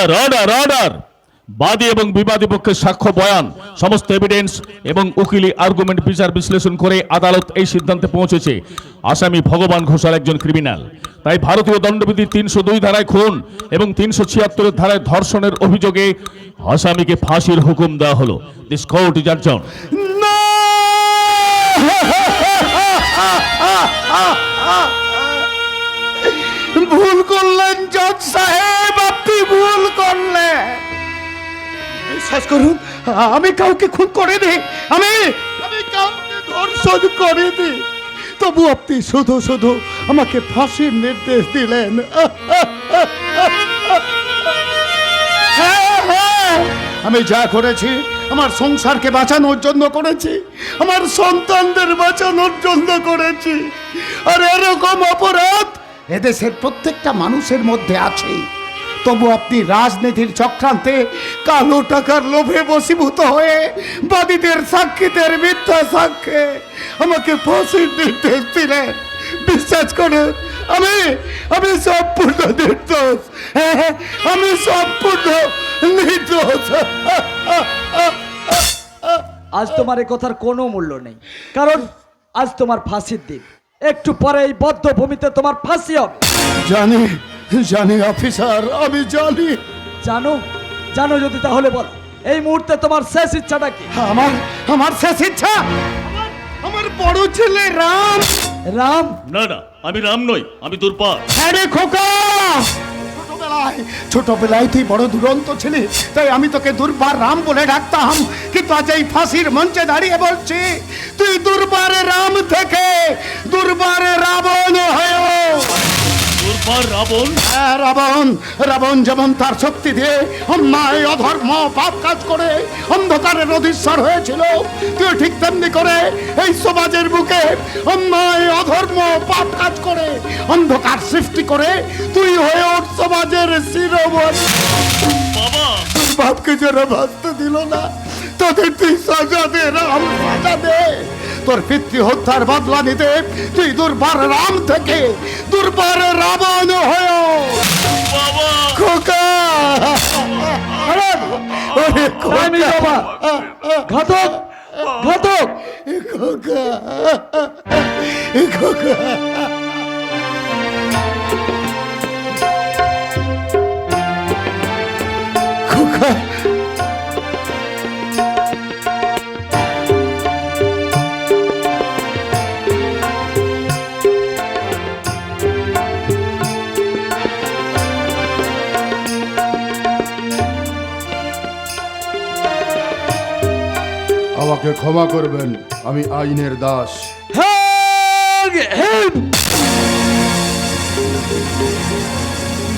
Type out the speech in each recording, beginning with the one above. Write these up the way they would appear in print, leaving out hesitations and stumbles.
Order order order. বাদী এবং বিবাদী পক্ষের সাক্ষ্য বয়ান সমস্ত এভিডেন্স এবং উকিলি আর্গুমেন্ট বিচার বিশ্লেষণ করে আদালত এই সিদ্ধান্তে পৌঁছেছে আসামি ভগবান ঘোষাল একজন ক্রিমিনাল। তাই ভারতীয় দণ্ডবিধির ৩০২ ধারায় খুন এবং ৩৭৬ ধারায় ধর্ষণের অভিযোগে আসামিকে ফাঁসির হুকুম দেওয়া হলো। This court is adjourn. ভুল করলেন জজ সাহেব, আপনি ভুল করলেন। বিশ্বাস করুন, আমি কাউকে খুন করিনি, আমি কাউকে ধর্ষণ করিনি। তবু আপনি শুধু শুধু আমাকে ফাঁসির নির্দেশ দিলেন। আমি যা করেছি আমার সংসারকে বাঁচানোর জন্য করেছি, আমার সন্তানদের বাঁচানোর জন্য করেছি। আর এরকম অপরাধ এদেশের প্রত্যেকটা মানুষের মধ্যে আছে। তবু আপনি রাজনীতির চক্রান্তে কালো টাকার লোভে বশীভূত হয়ে বাদীদের সাক্ষীদের মিথ্যা সাক্ষ্যে আমাকে ফাঁসির নির্দেশ দিলেন। বিশ্বাস করুন, আমি সম্পূর্ণ নির্দোষ, আমি সম্পূর্ণ নির্দোষ। আজ তোমার এই কথার কোনো মূল্য নেই, কারণ আজ তোমার ফাঁসির দিন। একটু পরে এই বদ্ধ ভূমিতে তোমার ফাঁসি হবে। জানি জানি অফিসার, আমি জানি। জানো জানো যদি তাহলে বলো, এই মুহূর্তে তোমার শেষ ইচ্ছাটা কি? আমার শেষ ইচ্ছা আমার বড় ছেলে রাম। রাম? না না, আমি রাম নই, আমি দুর্বার। হ্যাঁ রে খোকা, ছোটবেলায় তুই বড় দুরন্ত ছিলি, তাই আমি তোকে দুর্বার রাম বলে ডাকতাম। কিন্তু আজ এই ফাঁসির মঞ্চে দাঁড়িয়ে বলছি, তুই দুর্বারে রাম থেকে দুর্বারে রাবণ হয়ে। দুর্বার রাবণ? হ্যাঁ, রাবণ। রাবণ যেমন তার শক্তি দিয়ে অন্যায় অধর্ম পাপ কাজ করে অন্ধকারের অধীশ্বর হয়েছিল, তুই ঠিক তেমনি করে এই সমাজের বুকে অন্যায় অধর্ম পাপ কাজ করে অন্ধকার সৃষ্টি করে তুই হয়ে ওর সমাজের শিরোমণি। বাবা, তোর বাপকে যারা বাঁচতে দিল না, তোদের তুই সাজা দে রাম, সাজা দে। তোর পিতৃ হত্যার বদলা নিতে তুই দুর্বার রাম থেকে দুর্বার রাবণ হয়ে। বাবা, খোকা, ওরে খোকা, ঘাতক ঘাতক! খোকা, খোকা। খোকা, আমাকে ক্ষমা করবেন, আমি আইনের দাস।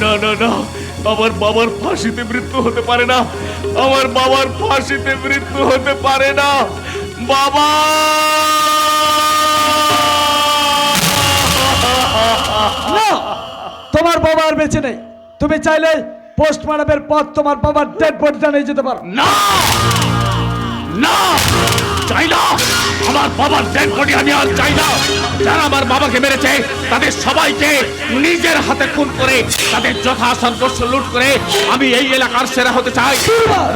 না না না, আমার বাবার ফাঁসিতে মৃত্যু হতে পারে না, আমার বাবার ফাঁসিতে মৃত্যু হতে পারে না। বাবা, না, তোমার বাবা আর বেঁচে নেই। তুমি চাইলে পোস্টমর্টমের পর তোমার বাবার ডেড বডিটা নিয়ে যেতে পারো। না না, চাই না, আমার বাবার ডেড বডি আমি আর চাই না। যারা আমার বাবাকে মেরেছে তাদের সবাইকে নিজের হাতে খুন করে তাদের যথা সর্বস্ব লুট করে আমি এই এলাকার সেরা হতে চাই।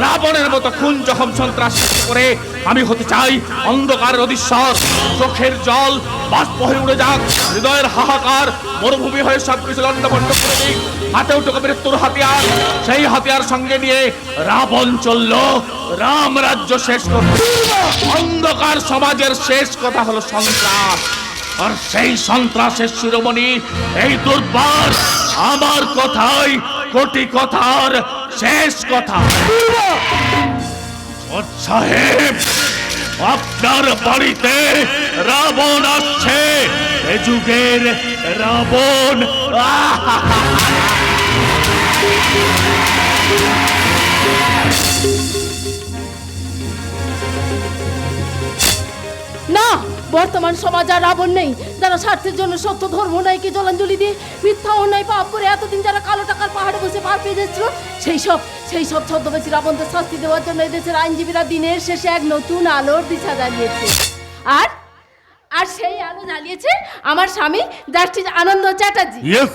রাবণের মতো খুন জখম সন্ত্রাস সৃষ্টি করে আমি হতে চাই অন্ধকারের অধীশ্বর। চোখের জল বাষ্প হয়ে উড়ে যাক, হৃদয়ের হাহাকার মরুভূমি হয়ে সবকিছু লন্ডভন্ড করে দিক। হাতে উঠে মৃত্যুর হাতিয়ার, সেই হাতিয়ার সঙ্গে নিয়ে রাবণ চলল রাম রাজ্য শেষ করতে। অন্ধকার সমাজের শেষ কথা হলো সন্ত্রাস, আর সেই সন্ত্রাসের শিরোমণি এই দুর্বার। আমার কথাই কোটি কথার শেষ কথা। সাহেব, আপনার বাড়িতে রাবণ আসছে, এ যুগের রাবণ। না, বর্তমান সমাজ আর রাবণ নেই। যারা স্বার্থের জন্য সত্য ধর্ম ন্যায়কে জলাঞ্জলি দিয়ে মিথ্যা অন্যায় পাপ করে এতদিন যারা কালো টাকার পাহাড়ে বসে পার পেয়ে যাচ্ছিল, সেই সব ছদ্মবেশী রাবণদের শাস্তি দেওয়ার জন্য এদেশের আইনজীবীরা দিনের শেষে এক নতুন আলোর দিশা জ্বালিয়েছে। আর আর সেই আলো জ্বালিয়েছে আমার স্বামী justice Anand Chatterjee. Yes,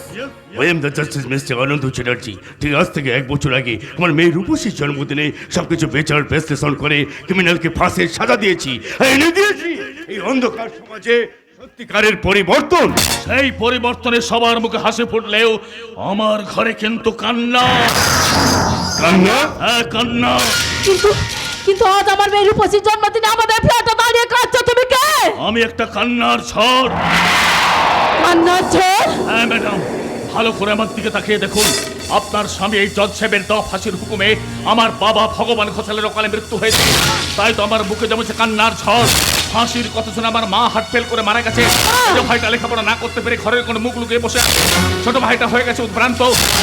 I am the justice mister Anand Chatterjee. ঠিক আজ থেকে 1 বছর আগে আমার মেয়ে রূপসীর জন্মদিনে সবকিছু বিচার বিশ্লেষণ করে ক্রিমিনালকে ফাঁসির সাজা দিয়েছি, এনে দিয়েছি এই অন্ধকার সমাজে সত্যিকারের পরিবর্তন। সেই পরিবর্তনে সবার মুখে হাসি ফুটলেও আমার ঘরে কিন্তু কান্না। কান্না? হ্যাঁ, কান্না। কিন্তু কিন্তু আজ আমার মেয়ের রূপসীর জন্মদিনে আমাদের ফ্ল্যাটে দাঁড়িয়ে কাঁদছো তুমি কে? আমি একটা কান্নার ঝড়। কান্নার ঝড়? হ্যাঁ ম্যাডাম, ভালো করে আমার দিকে তাকিয়ে দেখুন। আপনার স্বামী এই জজ সাহেবের দেওয়া ফাঁসির হুকুমে আমার বাবা ভগবান ঘোষালের অকালে মৃত্যু হয়েছে। তাই তো আমার বুকে জমেছে কান্নার ঝড়। ফাঁসির কথা শুনে আমার মা হার্ট ফেল করে মারা গেছে। ছোট ভাইটা লেখাপড়া না করতে পেরে ঘরের কোনো মুখ লুকিয়ে বসে আছে। ছোট ভাইটা হয়ে গেছে উদ্ভ্রান্ত।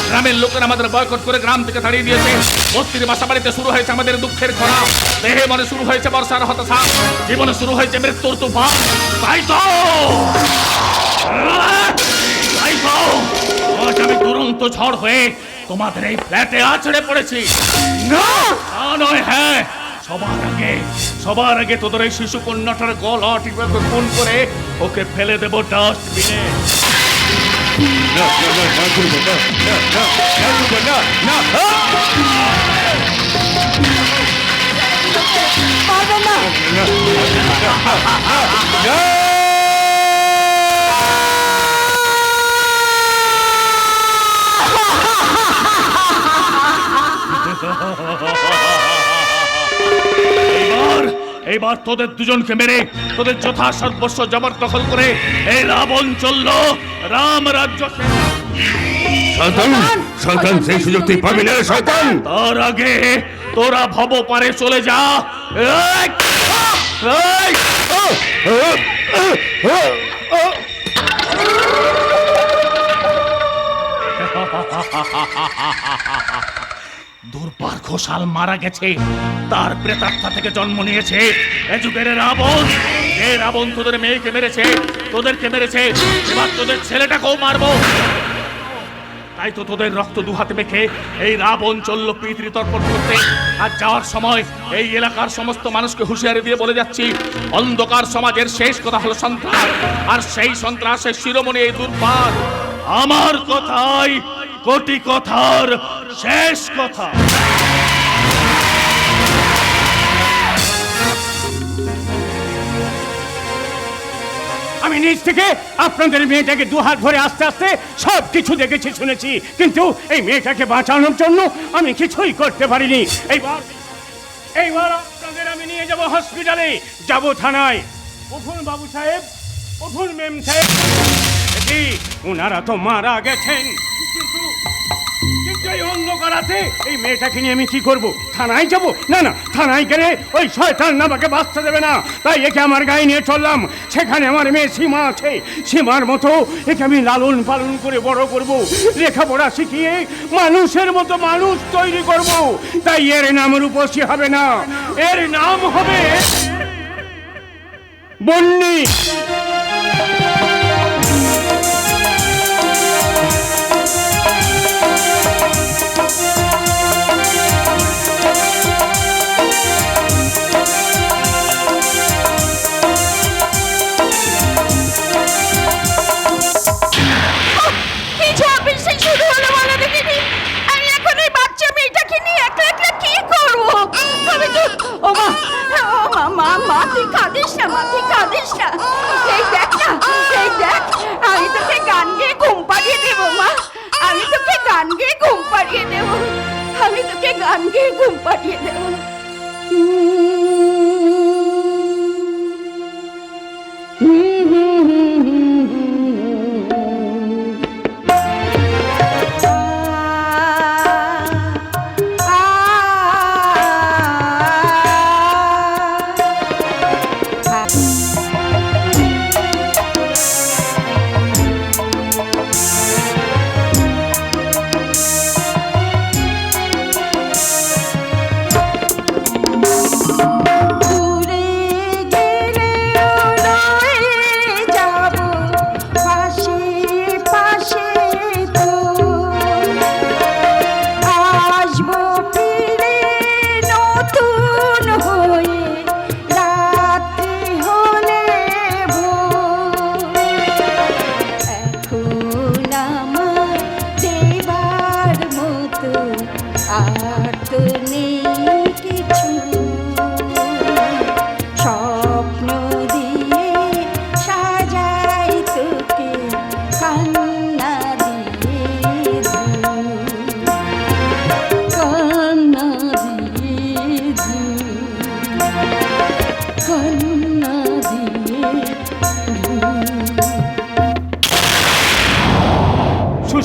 গ্রামের লোকেরা আমাদের বয়কট করে গ্রাম থেকে তাড়িয়ে দিয়েছে। বস্তির বাসা বাড়িতে শুরু হয়েছে আমাদের দুঃখের খরা। দেহে মনে শুরু হয়েছে বর্ষার হতাশা। জীবনে শুরু হয়েছে মৃত্যুর তুফান। তাই তো আজ আমি দুরন্ত ঝড় হয়ে তোমাদের এই ফ্ল্যাটে আছড়ে পড়েছি। না নয়, হ্যাঁ, সবার আগে তোদের এই শিশু কন্যাটার গলা টিপে খুন করে ওকে ফেলে দেবো ডাস্টবিনে। পারবেন না। এইবার তোদের দুজনকে মেরে তোদের যথা সর্বস্ব জবরদখল করে এই রাবণ চলল রাম রাজ্য। শয়তান, সেই সুযোগ তুই পাবি না শয়তান। তার আগে তোরা ভব পারে চলে যা। দুর্বার ঘোষাল মারা গেছে, তার প্রেতাত্মা থেকে জন্ম নিয়েছে এ যুগের রাবণ। যে রাবণ তোদের মেয়েকে মেরেছে, তোদেরকে মেরেছে, এবার তোদের ছেলেটাকেও মারবো। তাই তো তোদের রক্ত দুহাতে মেখে এই রাবণ চলল পিতৃতর্পণ করতে। আর যাওয়ার সময় এই এলাকার সমস্ত মানুষকে হুঁশিয়ারি দিয়ে বলে যাচ্ছি, অন্ধকার সমাজের শেষ কথা হলো সন্ত্রাস, আর সেই সন্ত্রাসের শিরোমণি এই দুর্বার। আমার কথাই কোটি কথার শেষ কথা। আমি নিজ থেকে আপনাদের মেয়েটাকে দুহাত ভরে আস্তে আস্তে সব কিছু দেখেছি, শুনেছি, কিন্তু এই মেয়েটাকে বাঁচানোর জন্য আমি কিছুই করতে পারিনি। এইবার আপনাদের আমি নিয়ে যাব হসপিটালে, যাব থানায়। উঠুন বাবু সাহেব, উঠুন মেম সাহেব। ওনারা তো মারা গেছেন, কিন্তু এই অন্ধকারাতে এই মেয়েটাকে নিয়ে আমি কি করব? থানায় যাব? না না, থানায় গেলে ওই শয়তান আমাকে বাঁচতে দেবে না। তাই একে আমার গায়ে নিয়ে চললাম। সেখানে আমার মেয়ে সীমা আছে, সীমার মতো একে আমি লালন পালন করে বড় করব, লেখাপড়া শিখিয়ে মানুষের মতো মানুষ তৈরি করব। তাই এর নাম রূপসী হবে না, এর নাম হবে বন্নি। আমি তোকে গান গেয়ে ঘুম পাড়িয়ে দেবো মা, আমি তোকে গান গেয়ে ঘুম পাড়িয়ে দেবো, আমি তোকে গান গেয়ে ঘুম পাড়িয়ে দেবো।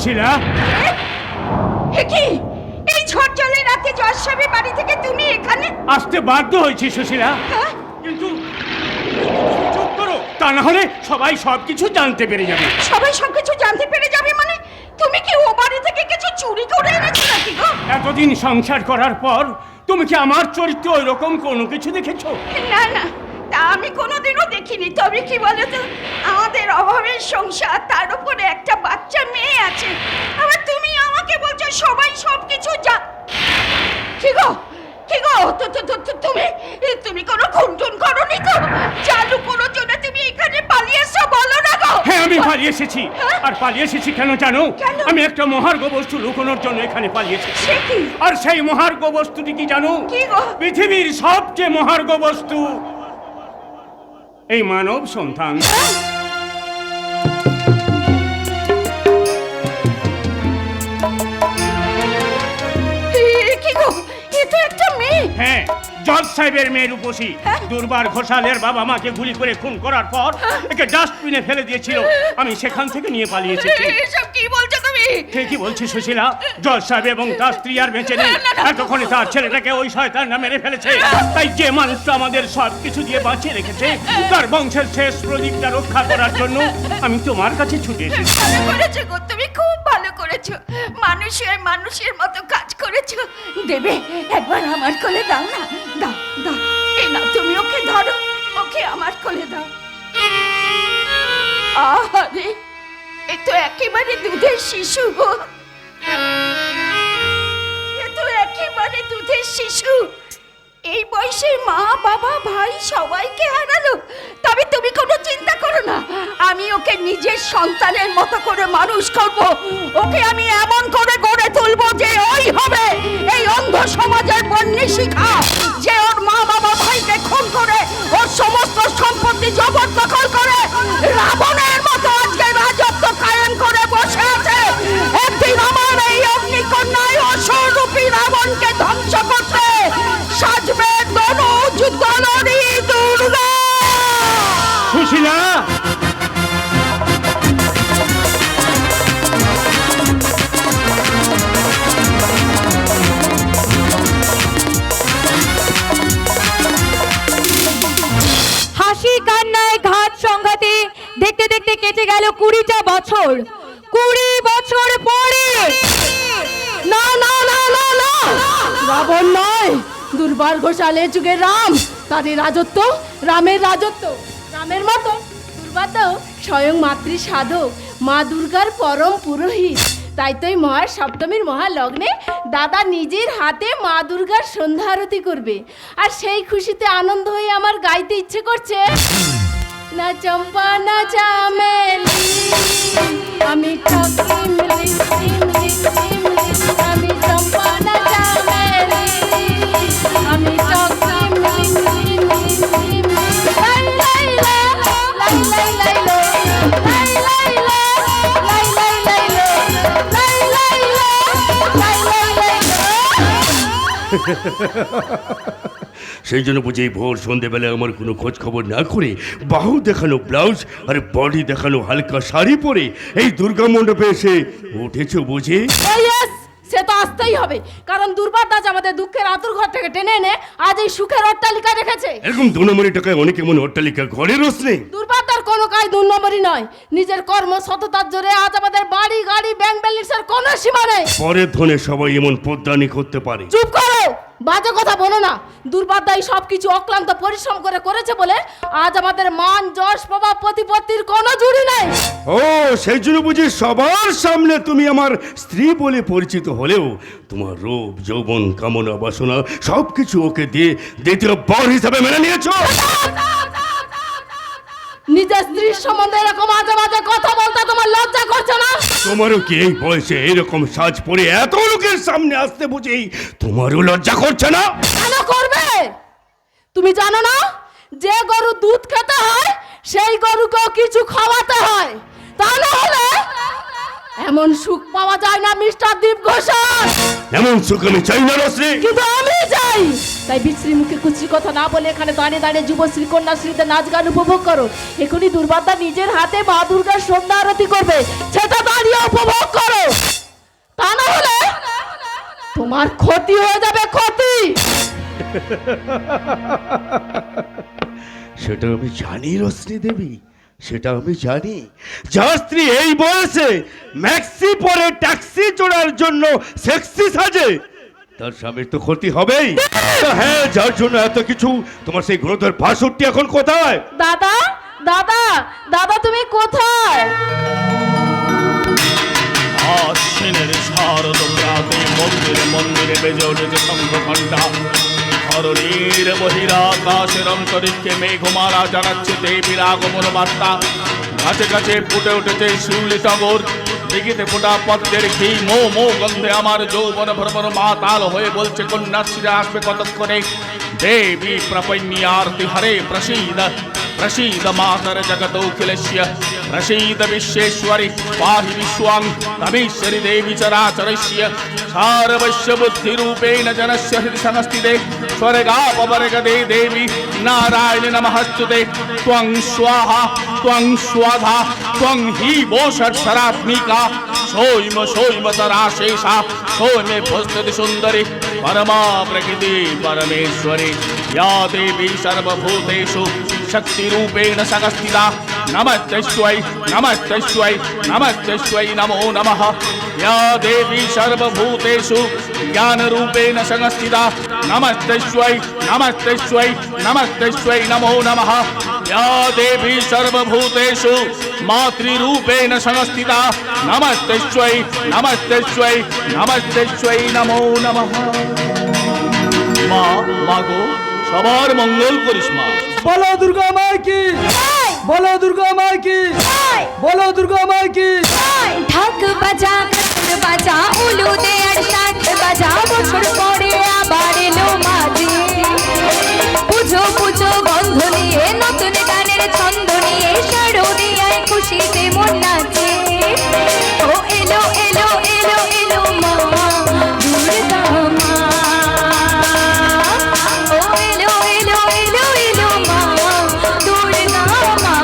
সুশীলা, কি এই ঝড় জলের রাতে জজ সাহেবের বাড়ি থেকে তুমি এখানে? আসতে বাধ্য হয়েছি সুশীলা, হ্যাঁ? কিন্তু চুপ করো, তা না হলে সবাই সবকিছু জানতে পেরে যাবে। সবাই সবকিছু জানতে পেরে যাবে মানে? তুমি কি ও বাড়ি থেকে কিছু চুরি করে এনেছো নাকি গো? এতদিন সংসার করার পর তুমি কি আমার চরিত্র ওই রকম কোনো কিছু দেখেছো? না না, তা আমি কোনোদিনও দেখিনি। তবে কি বলতো, আমাদের অভাবের সংসার, তার উপরে একটা বাচ্চা মেয়ে আছে, আবার তুমি আমাকে বলছো সবাই সবকিছু কি গো, কি গো, তুমি তুমি কোনো খুন করনি তো? চালু কোনো জন্য তুমি এখানে পালিয়ে এসো, বলো না গো। হ্যাঁ, আমি পালিয়ে এসেছি। আর পালিয়ে এসেছি কেন জানো? কেন? আমি একটা মহার্ঘ বস্তু লুকোনোর জন্য এখানে পালিয়ে এসেছি। সে কি? আর সেই মহার্ঘ বস্তুটি কি জানো? কি গো? পৃথিবীর সবচেয়ে মহার্ঘ বস্তু এই মানব সন্তান। কি গো, এ তো একটা মেয়ে। হ্যাঁ, জজ সাহেবের মেয়ে রূপসী। দুর্বার ঘোষালের বাবা মাকে গুলি করে খুন করার পর একে ডাস্টবিনে ফেলে দিয়েছিল। আমি সেখান থেকে নিয়ে পালিয়ে এসেছি। এসব কি বলছো তুমি? ঠিকই বলছি সুশীলা, জজ সাহেব এবং তার স্ত্রী আর বেঁচে নেই। এতক্ষণে তার ছেলেটাকে ওই শয়তানরা মেরে ফেলেছে। তাই যে মানুষটা আমাদের সব কিছু দিয়ে বাঁচিয়ে রেখেছে, তার বংশের শেষ প্রদীপটা রক্ষা করার জন্য আমি তোমার কাছে ছুটে এসেছি। ভালো করেছো গো, তুমি খুব ভালো করেছো। মানুষের মতো কাজ করেছো। দেবে একবার আমার কোলে দাও না, দাও দাও, এই না, তুমি ওকে ধরো, ওকে আমার কোলে দাও। আরে, এ তো একেবারে দুধের শিশু গো, এ তো একেবারে দুধের শিশু। এই বয়সে মা বাবা ভাই সবাইকে হারালো। তবে তুমি কোনো চিন্তা করো না, আমি ওকে নিজের সন্তানের মতো করে মানুষ করব। ওকে আমি এমন করে গড়ে তুলবো যে ওই হবে এই অন্ধ সমাজের বন্যী শিখা, যে ওর মা বাবা ভাইকে খুন করে ওর সমস্ত সম্পত্তি জবরদখল করে রাবণের মতো আজকে রাজত্ব কায়েম করে বসে আছে। একদিন আমার এই অগ্নিকন্যায় অসুরূপী রাবণকে ধ্বংস করতে সাজবে দনুজ দলরি দুর্গা। সুশীলা, হাসি কান্নায় ঘাত সংঘাতে দেখতে দেখতে কেটে গেল 20টা বছর। 20 বছর পরে না না না না না, রাবণ নয়, দুর্বার ঘোষালের যুগের রাম। তারই রাজত্ব, রামের রাজত্ব। রামের মতো দুর্বার তো স্বয়ং মাতৃ সাধক, মা দুর্গার পরম পুরোহিত। তাই তো এই মহা সপ্তমীর মহালগ্নে দাদা নিজের হাতে মা দুর্গার সন্ধ্যা আরতি করবে। আর সেই খুশিতে আনন্দ হয়ে আমার গাইতে ইচ্ছে করছে, না চম্পা না চামেলি, আমি ঠকি ইমলি ইমলি ইমলি, আমি চম্পা না চামেলি, আমি ঠকি ইমলি ইমলি ইমলি, লাই লাই লাই লাই লাই লাই লাই লাই লাই লাই লাই লাই লাই লাই লাই লাই। সেই জন্য বুঝি এই ভোর সন্ধেবেলায় আমার কোনো খোঁজ খবর না করে বাহু দেখানো ব্লাউজ আর বডি দেখানো হালকা শাড়ি পরে এই দুর্গা মণ্ডপে এসে উঠেছো বুঝি? ইয়েস, সে তো আসতেই হবে, কারণ দুর্বার দাস আমাদের দুঃখের আতুর ঘর থেকে টেনে এনে আজ এই সুখের অট্টালিকা রেখেছে। এরকম 2 নম্বরের টাকায় অনেক এমন অট্টালিকা ঘরে রোজ নেই। দুর্বার তার কোনো কাজ 2 নম্বরই নয়। নিজের কর্ম সততার জোরে আজ আমাদের বাড়ি গাড়ি ব্যাংক ব্যালেন্সের কোনো সীমা নেই। পরের ধনে সবাই এমন পদ্মানি করতে পারে। চুপ করো, বাজে কথা বলো না। দুর্বার দাই সবকিছু অক্লান্ত পরিশ্রম করে করেছে বলে আজ আমাদের মান যশ প্রভাব প্রতিপত্তির কোনো জুড়ি নেই। ও, সেই জন্য বুঝি সবার সামনে তুমি আমার স্ত্রী বলে পরিচিত হলেও তোমার রূপ যৌবন কামনা বাসনা সবকিছু ওকে দিয়ে দ্বিতীয় বর হিসাবে মেনে নিয়েছো। নিজের স্ত্রীর সম্বন্ধে এরকম আজে বাজে কথা বলতে তোমার লজ্জা করছে না? তোমারও কি এই বয়সে এরকম সাজ পরে এত লোকের সামনে আসতে বুঝি তোমারও লজ্জা করছে না? কেন করবে? তুমি জানো না, যে গরু দুধ খেতে হয় সেই গরুকেও কিছু খাওয়াতে হয়। তা না হলে এমন সুখ পাওয়া যায় না মিস্টার দীপ ঘোষাল। এমন সুখ আমি চাই না রশ্মি। কিন্তু আমি চাই। তাই বিশ্রী মুখে কুশ্রী কথা না বলে এখানে দাঁড়িয়ে দাঁড়িয়ে যুবশ্রী কন্যাশ্রীতে নাচ গান উপভোগ করো। এখনই দুর্বাদা নিজের হাতে মা দুর্গার সন্ধ্যা আরতি করবে, সেটা দাঁড়িয়ে উপভোগ করো। তা না হলে তোমার ক্ষতি হয়ে যাবে, ক্ষতি। সেটা আমি জানি রশ্মি দেবী, সেটা আমি জানি। যার স্ত্রী এই বয়সে ম্যাক্সি পরে ট্যাক্সি চড়ার জন্য সেক্সি সাজে, তার স্বামীর তো ক্ষতি হবেই। হ্যাঁ, যার জন্য এত কিছু, তোমার সেই গুণধর ভাষণটি এখন কোথায়? দাদা, দাদা, দাদা, তুমি কোথায়? আশ্বিনের শারদ প্রাতে মন্দিরে মন্দিরে বেজে উঠেছে শঙ্খ ঘণ্টা। ধরণীর বহিরাকাশের অন্তরিক্ষে মেঘমালা জানাচ্ছে দেবীর আগমন বার্তা। গাছে গাছে ফুটে উঠেছে শিউলি টগর, দিঘিতে ফোটা পদ্মের ঘি মো মো গন্ধে আমার যৌবন ভ্রমর মাতাল হয়ে বলছে কন্যাশ্রীরা আসবে কতক্ষণে। দেবী প্রপন্যার্তি হরে প্রসীদ প্রসীদ মাতর জগদৌখিলস্য প্রসীদ বিশ্বেশ্বরি পাহি বিশ্বং তমেশ্বরি দেবী চরাচরস্য সারবস্য বুদ্ধিरूपेण जनस्य हृदि संस्थिते स्वर्गापवर्गदे देवी नारायण नमस्तुते त्वं स्वाहा त्वं स्वाधा त्वं हि वोषट्सरात्मिका सोयम सोयमतरा शेषा सोमे भस्तति सुन्दरी परमा प्रकृति परमेश्वरी या देवी सर्वभूतेषु शक्तिरूपेण संस्थिता नमस्तस्यै नमस्तस्यै नमस्तस्यै नमो नमः। या देवी सर्वभूतेषु ज्ञानरूपेण संस्थिता नमस्तस्यै नमस्तस्यै नमस्तस्यै नमो नमः। या देवी सर्वभूतेषु मातृरूपेण संस्थिता नमस्तस्यै नमस्तस्यै नमस्तस्यै नमो नमः। মা, মাগো, সবার মঙ্গল করিস মা। বলো দুর্গা মার কি, বলো দুর্গা মার কি, বলো দুর্গা মার কি। ঢাক বাজা কাঁসর বাজা উলু দে আর শাঁখ বাজা, বছর পরে আবার এলো মাঝে। পুজো পুজো গন্ধ নিয়ে নতুন গানের ছন্দ নিয়ে শারদিয়ায় খুশিতে মন নাচে। ও এলো এলো এলো এলো মা দুর্গা মা, ও এলো এলো এলো এলো মা দুর্গা মা।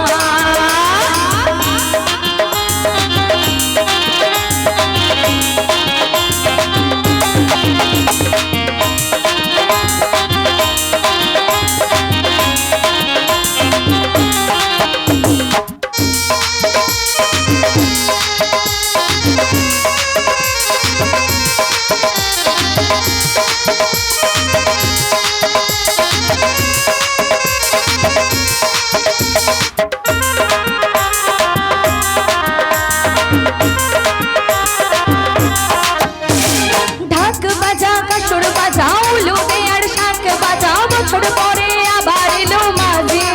ঢাক বাজা কাসর বাজা উলু দে আর শাঁখ বাজা, বছর পরে আবার এলো মাঝে।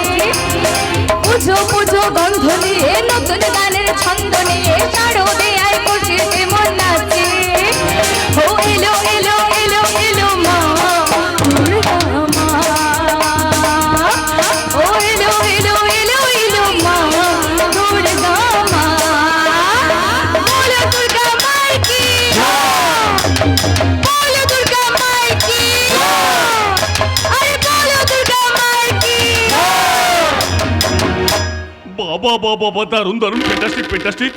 পুজো পুজো গন্ধ নিয়ে নতুন গানের ছন্দ নিয়ে শারদিয়ায় খুশিতে মন নাচে। ও এলো এলো এলো এলো মা দুর্গা মা, ও এলো এলো এলো এলো মা দুর্গা মা। বলো দুর্গা মার কি, বলো দুর্গা মার কি, আরে বলো দুর্গা মার কি। বাবা বাবা বাবা, দারুণ দারুণ, ফ্যান্টাস্টিক ফ্যান্টাস্টিক।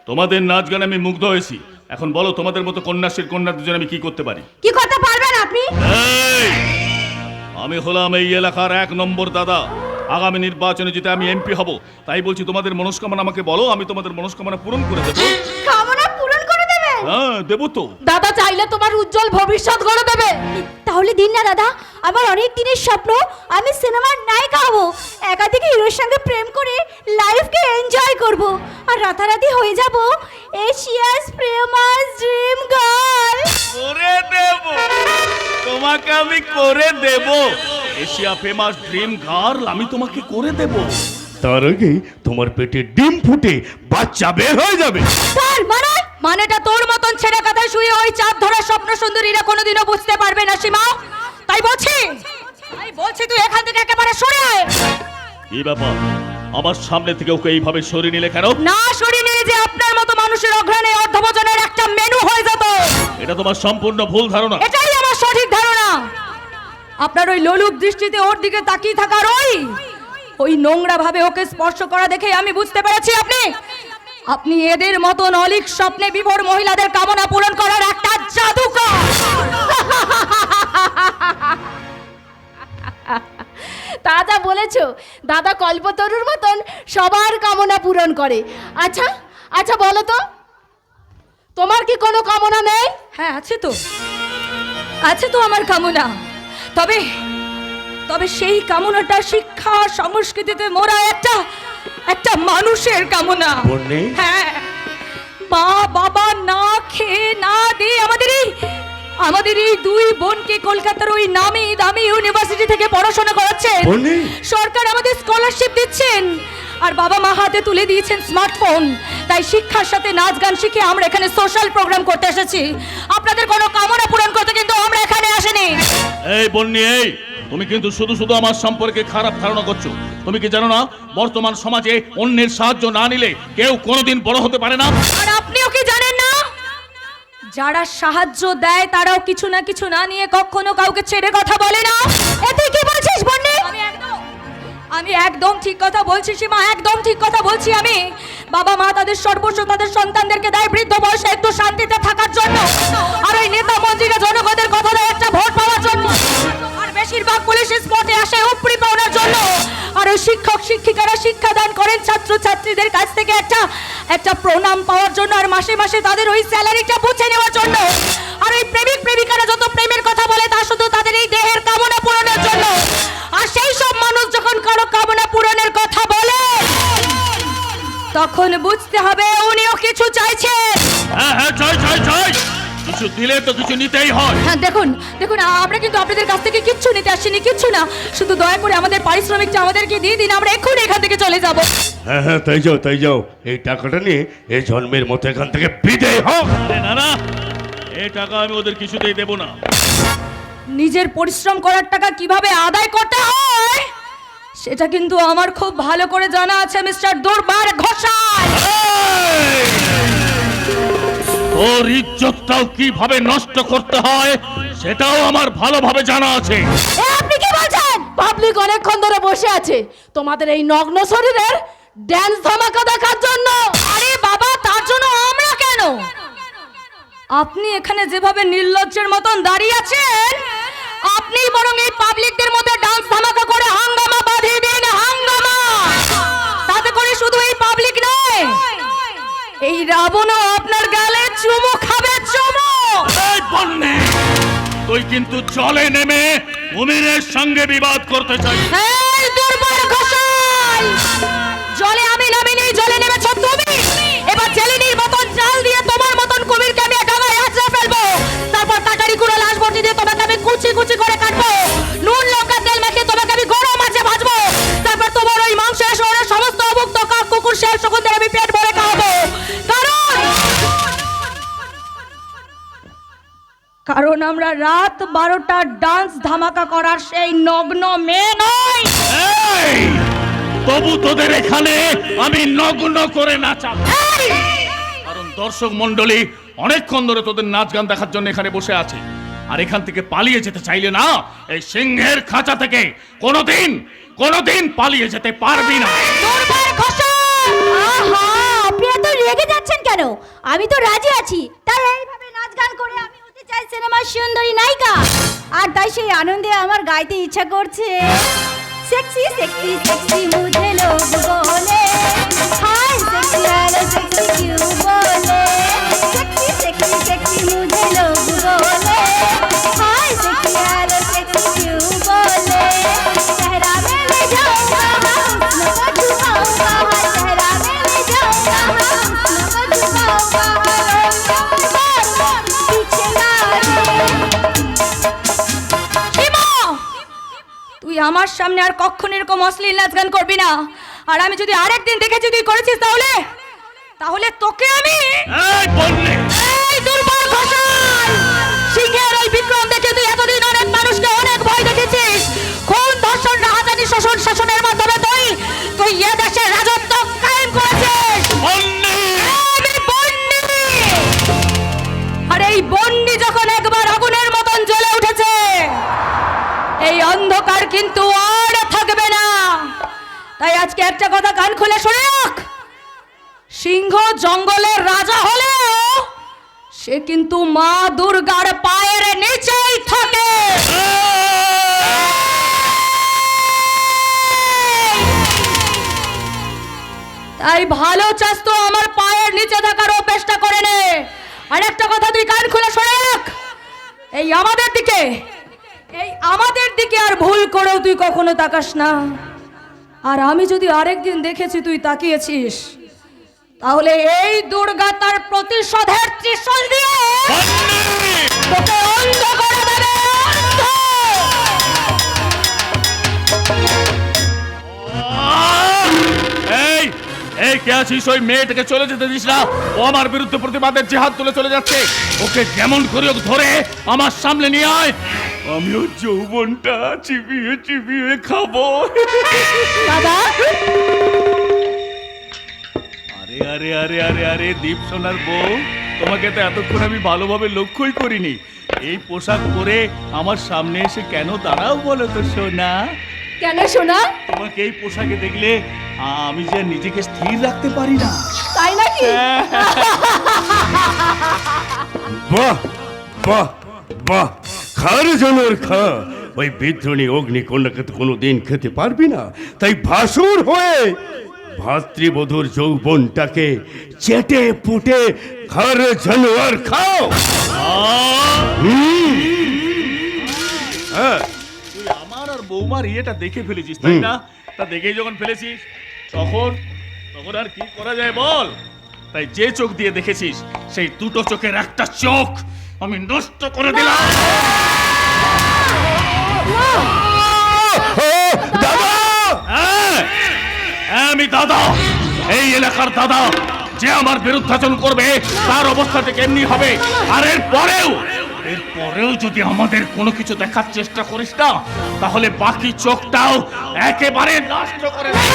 তোমাদের নাচ গানে আমি মুগ্ধ হয়েছি। এখন বলো, তোমাদের মতো কন্যাশ্রীর কন্যাদের জন্য আমি কি করতে পারি? কি করতে পারবেন আপনি? এই, আমি হলাম এই এলাকার 1 নম্বর দাদা। আগামী নির্বাচনে জিতে আমি এমপি হব। তাই বলছি, তোমাদের মনস্কামনা আমাকে বলো, আমি তোমাদের মনস্কামনা পূরণ করে দেবো। কামনা পূরণ করে দেবে? হ্যাঁ, দেবো তো। দাদা চাইলে তোমার উজ্জ্বল ভবিষ্যৎ গড়ে দেবে। তাহলে দিন না দাদা, আমার অনেক দিনের স্বপ্ন আমি সিনেমার নায়িকা হব। একাধিক হিরোর সঙ্গে প্রেম করে লাইফকে এনজয় করব, আর রাতারাতি হয়ে যাব এশিয়াস ফেমাস ড্রিম গার্ল। করে দেব, তোমাকে আমি করে দেব। এশিয়া ফেমাস ড্রিম গার্ল আমি তোমাকে করে দেব। তার আগে তোমার পেটে ডিম ফুটে বাচ্চা বের হয়ে যাবে। তার মানেটা তোর মতন ছেঁড়া কাঁথায় শুয়ে ওই চাঁদ ধরা স্বপ্ন সুন্দরীরা কোনোদিনও বুঝতে পারবে না সীমা। তাই বলছি তুই এখান থেকে একেবারে সরে আয়। কি ব্যাপার, আমার সামনে থেকে ওকে এইভাবে সরিয়ে নিলে কেন? না সরিয়ে নিয়ে যে আপনার মতো মানুষের অঘ্রাণে অর্ধভোজনের একটা মেনু হয়ে যেত। এটা তোমার সম্পূর্ণ ভুল ধারণা। এটাই আমার সঠিক ধারণা। আপনার ওই লোলুপ দৃষ্টিতে ওর দিকে তাকিয়ে থাকার ওই নোংরা ভাবে ওকে স্পর্শ করা দেখে আমি বুঝতে পেরেছি আপনি এদের মতন অলিক স্বপ্নে বিভোর মহিলাদের কামনা পূরণ করার একটা জাদুকর। তা যা বলেছো, দাদা কল্পতরুর মতন সবার কামনা পূরণ করে। আচ্ছা আচ্ছা বলো তো, তোমার কি কোনো কামনা নেই? হ্যাঁ আছে তো আমার কামনা, তবে সেই কামনাটা শিক্ষা সংস্কৃতিতে মোরা একটা মানুষের কামনা। হ্যাঁ, মা বাবা না খেয়ে না দিয়ে আমাদের এই দুই বোনকে কলকাতার ওই নামি দামি ইউনিভার্সিটি থেকে পড়াশোনা করাচ্ছেন। সরকার আমাদের স্কলারশিপ দিচ্ছেন, আর বাবা মা হাতে তুলে দিয়েছেন স্মার্টফোন। তাই শিক্ষার সাথে নাচ গান শিখে আমরা এখানে সোশ্যাল প্রোগ্রাম করতে এসেছি। আপনাদের কোনো কামনা পূরণ করতে কিন্তু আমরা এখানে আসিনি। এই বন্নি, এই তুমি কিন্তু শুধু আমার সম্পর্কে খারাপ ধারণা করছো। তুমি কি জানো না বর্তমান সমাজে অন্যের সাহায্য না নিলে কেউ কোনোদিন বড় হতে পারে না? আর আপনিও কি জানেন না, যারা সাহায্য দেয় তারাও কিছু না কিছু না নিয়ে কখনো কাউকে ছেড়ে কথা বলে না। এতে কি বলছিস বন্নি? আমি একদম ঠিক কথা বলছি সীমা, একদম ঠিক কথা বলছি। আমি বাবা মা তাদের সর্বস্ব তাদের সন্তানদেরকে দেয় বৃদ্ধ বয়সে একটু শান্তিতে থাকার জন্য, আর ওই নেতা মন্ত্রীরা জনগণের কথা দেয় একটা ভোট পাওয়ার জন্য, আর বেশিরভাগ পুলিশ স্পটে আসে উপরি পাওয়ার জন্য, আর ওই শিক্ষক শিক্ষিকারা শিক্ষাদান করেন ছাত্র ছাত্রীদের কাছ থেকে একটা প্রণাম পাওয়ার জন্য, আর মাসে মাসে তাদের ওই স্যালারিটা বুঝে নেওয়ার জন্য, আর ওই প্রেমিক প্রেমিকারা যত প্রেমের কথা বলে তা শুধু তাদের এই দেহের কামনা পূরণের জন্য। আর সেই সব মানুষ যখন কারো কামনা পূরণের কথা বলে তখন বুঝতে হবে উনিও কিছু চাইছেন। হ্যাঁ, চাই। কিছু দিলে তো কিছু নিতেই হয়। হ্যাঁ, দেখুন আমরা কিন্তু আপনাদের কাছ থেকে কিচ্ছু নিতে আসিনি, কিচ্ছু না। শুধু দয়া করে আমাদের পারিশ্রমিকটা আমাদেরকে দিয়ে দিন, আমরা এক্ষুনি এখান থেকে চলে যাব। হ্যাঁ, তাই যাও। এই টাকাটা নিয়ে এই জন্মের মতো এখান থেকে বিদায় হও। না, এই টাকা আমি ওদের কিছুতেই দেব না। নিজের পরিশ্রম করার টাকা কিভাবে আদায় করতে হয় সেটা কিন্তু আমার খুব ভালো করে জানা আছে মিস্টার দুর্বার ঘোষাল। ওর ইজ্জতটাও কিভাবে নষ্ট করতে হয় সেটাও আমার ভালোভাবে জানা আছে। আপনি কি বলছেন? পাবলিক অনেকক্ষণ ধরে বসে আছে তোমাদের এই নগ্ন শরীরের ড্যান্স ধামাকা দেখার জন্য। আরে বাবা, তার জন্য আমরা কেন? আপনি এখানে যেভাবে নির্লজ্জের মতন দাঁড়িয়ে আছেন, আপনি বরং এই পাবলিকদের মধ্যে ডান্স ধামাকা করে হাঙ্গামা বাঁধিয়ে দিন, হাঙ্গামা। তাতে করে শুধু এই পাবলিক নয়, এই রাবণও আপনার গালে চুমু খাবে, চুমু। এই বন্যে, তুই কিন্তু জলে নেমে উমিরের সঙ্গে বিবাদ করতে চাই। এই দুর্বার ঘোষাল, জলে আমি নামিনি, জলে নেমেছ তুমি। এবার জেলিনির মতন জাল দিয়ে তোমার মতন কুমিরকে আমি ডাঙায় আছড়ে ফেলবো, তারপর কাটারি কুড়ে লাশ ভর্তি দিয়ে তোমাকে আমি কুচি কুচি করে কাটবো, নুন লঙ্কা তেল মাখিয়ে তোমাকে আমি গরম মাছে ভাজবো, তারপর তোমার ওই মাংস শহরের সমস্ত অভুক্ত কাক কুকুর শেয়াল শকুনদের আমি পেট ভরে খাওয়াবো। কারণ আমরা রাত 12টা ডান্স ধামাকা করার সেই নগ্ন মেয়ে নই। তবু তোদের এখানে আমি নগ্ন করে নাচাবো, কারণ দর্শক মন্ডলী অনেকক্ষণ ধরে তোদের নাচ গান দেখার জন্য এখানে বসে আছে। আর এখান থেকে পালিয়ে যেতে চাইলে না, এই সিংহের খাঁচা থেকে কোনোদিন পালিয়ে যেতে পারবি না। আপনি এত রেগে যাচ্ছেন কেন? আমি তো রাজি আছি, তাই এইভাবে নাচ গান করে আমি হতে চাই সিনেমার সুন্দরী নায়িকা। আর তাই সেই আনন্দে আমার গাইতে ইচ্ছা করছে। সেক্সি সেক্সি সেক্সি মুঝে লোগ বলে, হাই সেক্সি হ্যালো সেক্সি কিউ বলে, সেক্সি সেক্সি সেক্সি মুঝে লোগ বলে, হাই সেক্সি হ্যালো সেক্সি কিউ বলে, চেহারা में ले जाऊंगा हुस्न को झुकाऊंगा, চেহারা में ले जाऊंगा हुस्न को झुकाऊंगा, पीछे ना তুই আমার সামনে আর কখনো এরকম অশ্লীল নাচ গান করবি না। আর আমি যদি আরেকদিন দেখেছি তুই করেছিস তাহলে তোকে আমি এই দুর্বার ঘোষাল, সিংহের ওই বিক্রম দেখে তুই এতদিন অনেক মানুষকে অনেক ভয় দেখেছিস। খুন ধর্ষণ রাহাজানি শোষণ শাসনের মাধ্যমে তুই এ দেশের রাজত্ব কায়েম করেছিস। আর এই বন্যি যখন একবার আগুনের মতন জ্বলে উঠেছে, এই কিন্তু আর থাকবে না। তাই আজকে একটা কথা কান খুলে শুনে রাখ, সিংহ জঙ্গলের রাজা হলেও সে কিন্তু মা দুর্গার পায়ের নিচেই থাকে। তাই ভালো চাস তো আমার পায়ের নিচে থাকার অভ্যেসটা করে নে। আর একটা কথা তুই কান খুলে শুনে রাখ, এই আমাদের দিকে আর ভুল করেও তুই কখনো তাকাস না। আর আমি যদি আরেকদিন দেখেছি তুই তাকিয়েছিস, তাহলে এই দুর্গা তার প্রতিশোধের ত্রিশূল দিয়ে তোকে অন্ধ করে দেবে, অন্ধ। এই এই কে আছিস? ওই মেয়েটাকে চলে যেতে দিস না। ও আমার বিরুদ্ধে প্রতিবাদের জিহাদ তুলে চলে যাচ্ছে। ওকে যেমন করে হোক ধরে আমার সামনে নিয়ে আয়। আমিও যৌবনটা চিবিয়ে চিবিয়ে খাবো। দাদা, আরে আরে আরে আরে আরে দীপ সোনার বউ, তোমাকে তো এতক্ষণ আমি ভালোভাবে লক্ষ্যই করিনি। এই পোশাক পরে আমার সামনে এসে কেন দাঁড়াও বলো তো সোনা? কেন শোনা? তোমাকে এই পোশাকে দেখলে আমি যে নিজেকে স্থির রাখতে পারি না। তাই নাকি? বাহ বাহ বাহ, খার জনর খা। ওই বিদ্রোহী অগ্নিকন্যাকে তো কোনোদিন খেতে পারবি না, তাই ভাসুর হয়ে ভাতৃবধূর যৌবনটাকে চেটে পুটে খার জানোয়ার খাও। হ্যাঁ, তুই আমার আর বৌমার ইয়েটা দেখে ফেলেছিস তাই না? তা দেখেই যখন ফেলেছিস তখন আর কি করা যায় বল? তাই যে চোখ দিয়ে দেখেছিস সেই দুটো চোখের একটা চোখ আমি নষ্ট করে দিলাম। দাদা! হ্যাঁ, আমি দাদা, এই এলাকার দাদা। যে আমার বিরুদ্ধাচরণ করবে তার অবস্থাটা কেমনি হবে। আর এরপরেও যদি আমাদের কোনো কিছু দেখার চেষ্টা করিস না, তাহলে বাকি চোখটাও একেবারে নষ্ট করে দেব।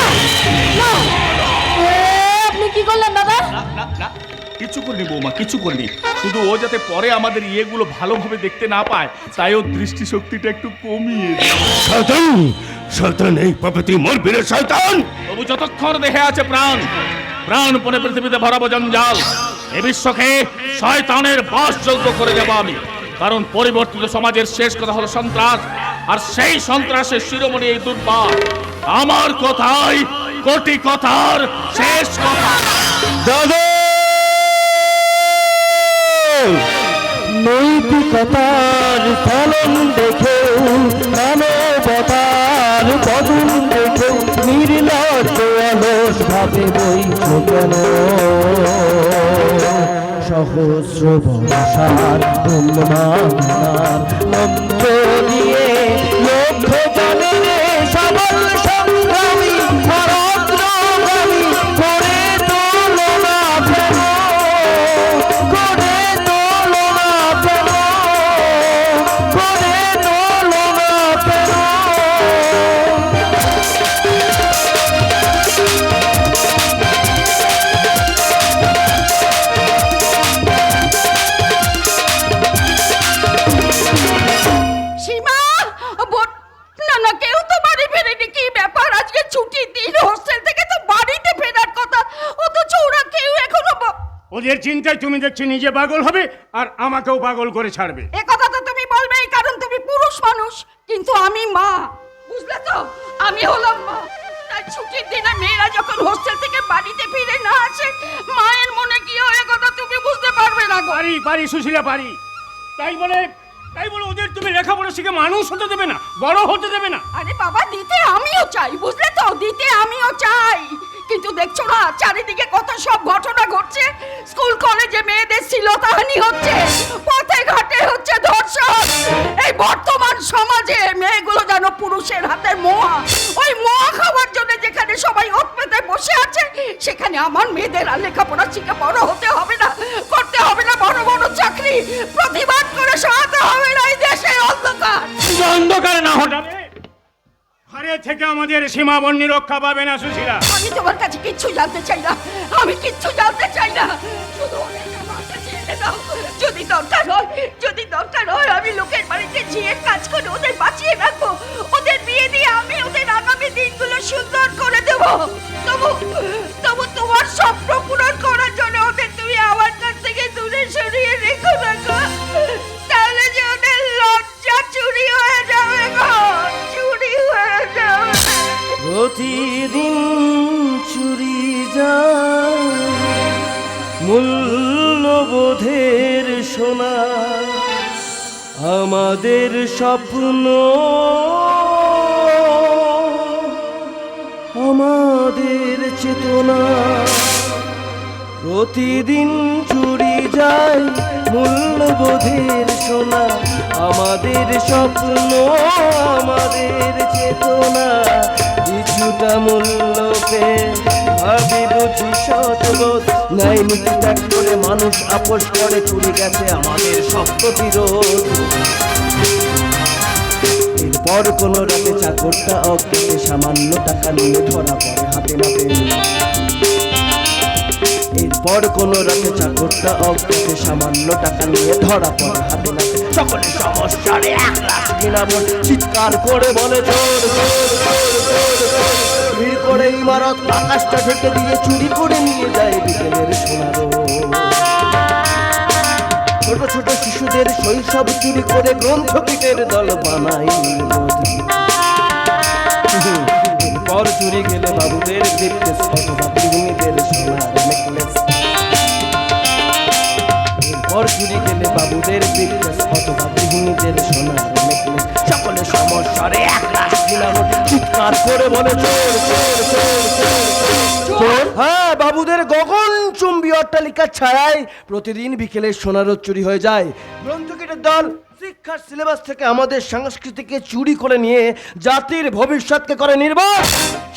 আপনি কি করলেন দাদা? না, কিছু করিনি বৌমা, কিছু করিনি। শুধু ও যাতে পরে আমাদের ইয়েগুলো ভালোভাবে দেখতে না পায়, তাই ওর দৃষ্টিশক্তিটা একটু কমিয়ে দিই। শয়তান, শয়তান, এই পাপে তুই মরবি রে শয়তান। তবু যতক্ষণ দেহে আছে প্রাণপণে পৃথিবীতে ভরাবো জঞ্জাল। এ বিশ্বকে শয়তানের বাসযোগ্য করে যাব আমি। কারণ পরিবর্তিত সমাজের শেষ কথা হলো সন্ত্রাস, আর সেই সন্ত্রাসের শিরোমণি এই দুর্বা। আমার কথাই কোটি কথার শেষ কথা। দাদা! নৈতিকতার ফলন দেখে, মানবতার বদল দেখে, নির্লজ্জ অলস ভাবে বইছো কেন? সহস্র বর্ষার উন্মাদনার মন্ত্র দিয়ে লক্ষ জনের সবল সংগ্রামী অগ্রগামী করে তোলো না কেন? করে তোলো না কেন? করে তোলো না কেন? সীমা, না কেউ তো বাড়ি ফেরেনি। কি ব্যাপার? আজকে ছুটির দিন, হোস্টেল থেকে তো বাড়িতে ফেরার কথা, অথচ ওরা কেউ এখনো ওদের চিন্তায় তুমি দেখছি নিজে পাগল হবে আর আমাকেও পাগল করে ছাড়বে। এ কথা তো তুমি বলবেই, কারণ তুমি পুরুষ মানুষ। কিন্তু আমি মা, বুঝলে তো? আমি হলাম মা। তাই ছুটির দিনে মেয়েরা যখন হোস্টেল থেকে বাড়িতে ফিরে না আসে, মায়ের মনে কি হয় কথা তুমি বুঝতে পারবে না গো। পারি সুশীলা, পারি। তাই বলে ওদের তুমি লেখাপড়া শিখে মানুষ হতে দেবে না, বড় হতে দেবে না? আরে বাবা, দিতে আমিও চাই, বুঝলে তো? দিতে আমিও চাই, কিন্তু দেখছো না চারিদিকে কত সব ঘটনা ঘটছে। স্কুল কলেজে মেয়েদের শ্লীলতাহানি হচ্ছে, পথে ঘাটে হচ্ছে ধর্ষণ। এই বর্তমান সমাজে মেয়েগুলো যেন পুরুষের হাতের মোয়া। ওই মোয়া খাওয়ার জন্য যেখানে সবাই ওত পেতে বসে আছে, সেখানে আমার মেয়েদের আর লেখাপড়া শিখে বড় হতে হবে না, করতে হবে না বড় বড় চাকরি, প্রতিবাদ করে সহায়তা হবে না এই দেশে অন্ধকার। অন্ধকারে না হটাবে, ঘরে থেকে আমাদের সীমাবর্ণী রক্ষা পাবে না সুশীলা। আমি তোমার কাছে কিচ্ছু জানতে চাই না, আমি কিচ্ছু জানতে চাই না। শুধু ওদেরকে আমার কাছে এনে দাও। যদি দরকার হয় আমি লোকের বাড়িতে গিয়ে কাজ করে ওদের বাঁচিয়ে রাখবো, ওদের বিয়ে ফিরিয়ে দিয়ে আমি ওদের আগামী দিনগুলো সুন্দর করে দেব। তবু তবু তোমার স্বপ্ন পূরণ করার জন্য ওদের তুমি আমার কাছ থেকে দূরে সরিয়ে রেখো না গো। তাহলে যে ওদের লজ্জা চুরি হয়ে যাবে গো, চুরি হয়ে যাবে। প্রতিদিন চুরি যায় মূল্যবোধের সোনা, আমাদের স্বপ্ন আমাদের চেতনা। প্রতিদিন চুরি যায় মূল্যবোধের সোনা, আমাদের স্বপ্ন আমাদের চেতনা। কিছুটা মূল্য পেয়ে ভাবি বুঝি সৎবোধ নাই, নীতি ত্যাগ করে মানুষ আপোষ করে, চুরি গেছে আমাদের সব প্রতিরোধ। এরপর কোন রাতে চাকরটা অজ্ঞাতে সামান্য টাকা নিয়ে ধরা পড়ে হাতে নাতে। এরপর কোন রাতে চাকরটা অজ্ঞাতে সামান্য টাকা নিয়ে ধরা পড়ে হাতে নাতে। সকলে সমস্যার 1 লাখ কিনামন চিৎকার করে বলে চোর চোর চোর চোর চোর। ভিড় করে ইমারত আকাশটা ঢেকে দিয়ে চুরি করে নিয়ে যায় বিকেলের সোনারো। ছোট ছোট শিশুদের শৈশব চুরি করে গ্রন্থকিটের দল বানাই। পর চুরি গেলে বাবুদের ব্রিফকেস অথবা গৃহিণীদের সোনার নেকলেস। পর চুরি গেলে বাবুদের ব্রিফকেস অথবা গৃহিণীদের সোনার নেকলেস। সকলে সমস্যার 1 লাখ কিনামন চিৎকার করে বলে চোর চোর চোর চোর চোর। হ্যাঁ, বাবুদের গগন চুম্বী অট্টালিকার ছায়ায় প্রতিদিন বিকেলে সোনারও চুরি হয়ে যায়। গ্রন্থকিটের দল শিক্ষার সিলেবাস থেকে আমাদের সংস্কৃতিকে চুরি করে নিয়ে জাতির ভবিষ্যৎকে করে নির্বাক।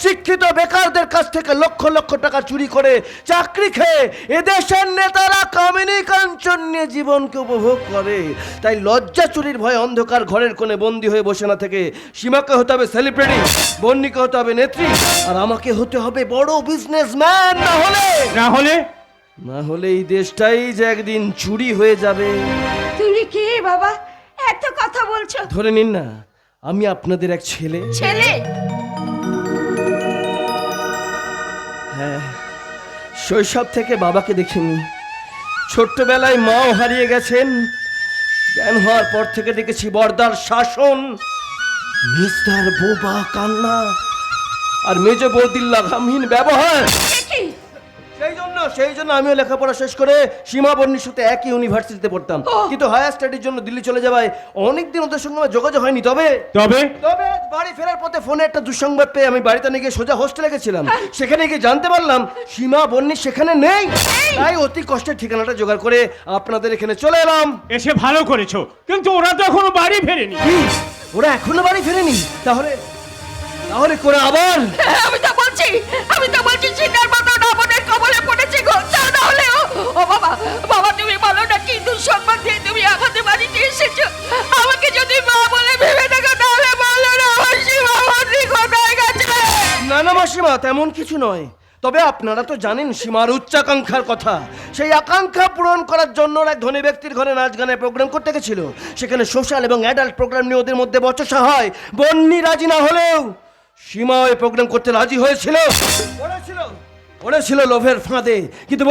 শিক্ষিত বেকারদের কাছ থেকে লক্ষ লক্ষ টাকা চুরি করে চাকরি খেয়ে এদেশের নেতারা কামিনী কাঞ্চন নিয়ে জীবনকে উপভোগ করে। তাই লজ্জা চুরির ভয়ে অন্ধকার ঘরের কোণে বন্দী হয়ে বসে না থেকে সীমাকে হতে হবে সেলিব্রিটি, বন্নিকে হতে হবে নেত্রী, আর আমাকে হতে হবে বড় বিজনেসম্যান। না হলে এই দেশটাই যে একদিন চুরি হয়ে যাবে। তুমি কি বাবা এত কথা বলছো? ধরে নিন না আমি আপনাদের এক ছেলে। ছেলে? হ্যাঁ, শৈশব থেকে বাবাকে দেখিনি, ছোট্টবেলায় মাও হারিয়ে গেছেন। জ্ঞান হওয়ার পর থেকে দেখেছি বর্দার শাসন, মিস্টার বোবা কান্না, আর মেজ বৌদির লাগামহীন ব্যবহার। সেই জন্য আমিও লেখাপড়া শেষ করে সীমা বন্নির সাথে একই ইউনিভার্সিটিতে পড়তাম। কিন্তু হায়ার স্টাডির জন্য দিল্লি চলে যাওয়ায় অনেকদিন ওদের সঙ্গে আমার যোগাযোগ হয়নি। তবে বাড়ি ফেরার পথে ফোনে একটা দুঃসংবাদ পেয়ে আমি বাড়িতে নিয়ে গিয়ে সোজা হোস্টেলে গেছিলাম। সেখানে গিয়ে জানতে পারলাম সীমা বন্নি সেখানে নেই। তাই অতি কষ্টের ঠিকানাটা জোগাড় করে আপনাদের এখানে চলে এলাম। এসে ভালো করেছো, কিন্তু ওরা তো এখনো বাড়ি ফেরেনি। ওরা এখনো বাড়ি ফেরেনি? তাহলে করে আবার আমি তো বলছি সিনার মতো রাবণের কবলে পড়েছে গো। তা না হলেও ও বাবা বাবা তুমি বলো না কি দুঃসংবাদ দিয়ে তুমি আমাদের বাড়িতে এসেছো। আমাকে যদি মা বলে ভেবে দেখো তাহলে বলো না আমার সীমা বন্দি কোথায় গেছে। না না মাসিমা, তেমন কিছু নয়। তবে আপনারা তো জানেন সীমার উচ্চাকাঙ্ক্ষার কথা। সেই আকাঙ্ক্ষা পূরণ করার জন্য এক ধনী ব্যক্তির ঘরে নাচ গানের প্রোগ্রাম করতে গেছিল। সেখানে সোশ্যাল এবং অ্যাডাল্ট প্রোগ্রাম নিয়ে ওদের মধ্যে বচসা হয়। বন্নি রাজি না হলেও সীমা ওই প্রোগ্রাম করতে রাজি হয়েছিল। পড়েছিল লোভের ফাঁদে, কিন্তু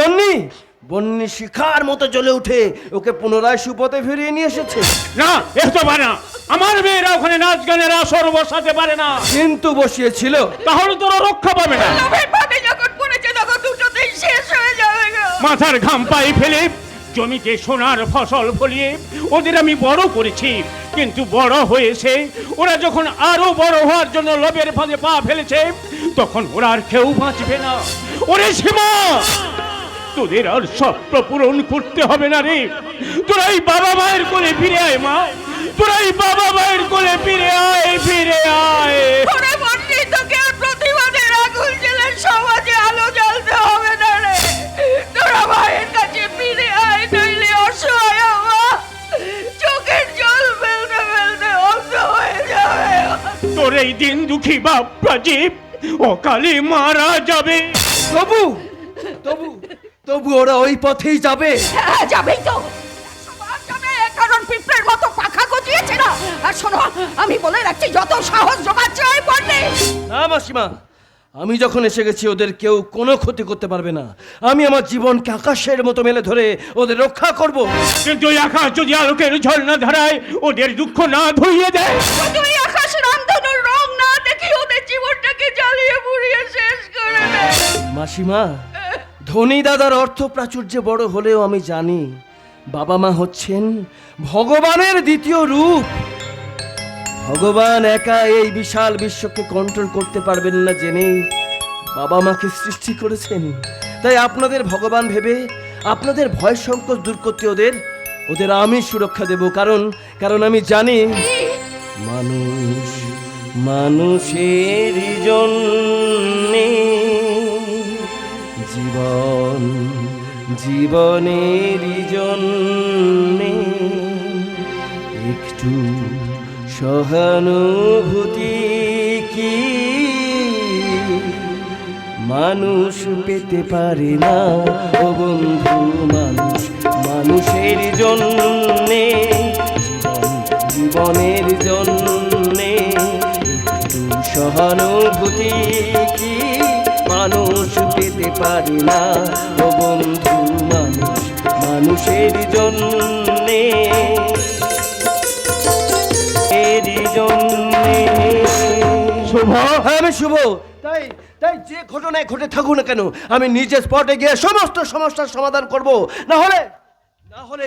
বন্নি শিখার মতো জ্বলে উঠে ওকে পুনরায় সুপথে ফিরিয়ে নিয়ে এসেছে। না, এ তো পারে না। আমার মেয়েরা ওখানে নাচ গানের আসর বসাতে পারে না। কিন্তু বসিয়েছিল। তাহলে তোরা রক্ষা পাবে না। লোভের ফাঁদে যখন পড়েছে তখন দুটোতেই শেষ হয়ে যাবে গো। মাথার ঘাম পায়ে ফেলে জমিতে সোনার ফসল ফলিয়ে ওদের আমি বড় করেছি, কিন্তু বড় হয়েছে ওরা যখন আরো বড় হওয়ার জন্য লোভের ফাঁদে পা ফেলেছে, তখন ওরা আর কেউ বাঁচবে না। ওরে সীমা, তোদের আর স্বপ্ন পূরণ করতে হবে না রে। তোরাই বাবা মায়ের কোলে ফিরে আয় মা, তোরাই বাবা মায়ের কোলে ফিরে আয়, ফিরে আয়। ওরে বন্দি, তোকে আর প্রতিবাদের আগুন জ্বেলে সমাজে আলো জ্বালতে হবে না রে। তোরা মায়ের কাছে ফিরে আয়, নইলে অসহায় মা চোখের জল ফেলতে ফেলতে অন্ধ হয়ে যাবে। তোর এই দিন দুঃখী বাপ রাজীব অকালে মারা যাবে। তবু ওরা ওই পথেই যাবে। হ্যাঁ, যাবেই তো। সবার যাবে, কারণ পিঁপড়ের মতো পাখা গজিয়ে দিয়েছে না। আর শোনো, আমি বলে রাখছি, যত সাহস জোগাচ্ছে ওই বন্যে। না মাসিমা, আমি যখন এসে গেছি ওদের কেউ কোনো ক্ষতি করতে পারবে না। আমি আমার জীবনকে আকাশের মতো মেলে ধরে ওদের রক্ষা করব। কিন্তু ওই আকাশ যদি আলোকের ঝর্ণা ধারায় ওদের দুঃখ না ধুইয়ে দেয়, তুই আকাশ রামধনুর রং না দেখি ওদের জীবনটাকে জ্বালিয়ে পুড়িয়ে শেষ করে দেয়। মাসিমা, ধনী দাদার অর্থ প্রাচুর্যে বড় হলেও আমি জানি বাবা মা হচ্ছেন ভগবানের দ্বিতীয় রূপ। ভগবান একা এই বিশাল বিশ্বকে কন্ট্রোল করতে পারবেন না জেনেই বাবা মাকে সৃষ্টি করেছেন। তাই আপনাদের ভগবান ভেবে আপনাদের ভয় সংকোচ দূর করতে ওদের আমি সুরক্ষা দেব। কারণ আমি জানি মানুষ মানুষের জন্যে, জীবনের জন্যে একটু সহানুভূতি কি মানুষ পেতে পারে না ও বন্ধু? মানুষের জন্যে, জীবনের জন্যে একটু সহানুভূতি কি মানুষ পেতে পারে না ও বন্ধু? মানুষের জন্যে, শুভ। হ্যাঁ, আমি শুভ। তাই যে ঘটনায় ঘটে থাকুক না কেন আমি নিজে স্পটে গিয়ে সমস্ত সমস্যার সমাধান করব। না হলে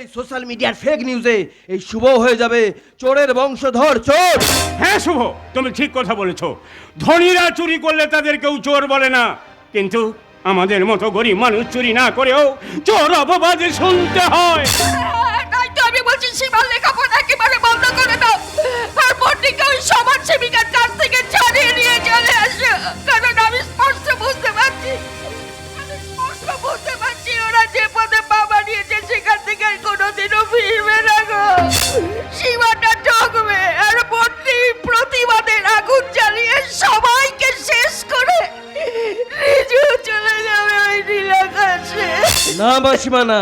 এই সোশ্যাল মিডিয়ার ফেক নিউজে এই শুভ হয়ে যাবে চোরের বংশধর চোর। হ্যাঁ শুভ, তুমি ঠিক কথা বলেছো। ধনীরা চুরি করলে তাদের কেউ চোর বলে না, কিন্তু আমাদের মতো গরিব মানুষ চুরি না করেও চোর অপবাদে শুনতে হয়। তাই তো আমি বলছি, সীমার লেখাপড়া একেবারে বন্ধ করে দাও, আর বন্ডিকে ওই সমাজ সেবিকার কাছ থেকে ছাড়িয়ে নিয়ে চলে আসো। কারণ আমি স্পষ্ট বুঝতে পারছি ওরা যে পদে পা বানিয়েছে সেখান থেকে আর কোনোদিনও ফিরবে না গো। সীমাটা ঠকবে, আর বন্ডি প্রতিবাদের আগুন জ্বালিয়ে সবাইকে শেষ করে নিজেও চলে যাবে ওই নীলাকাশে। না মাসিমা, না।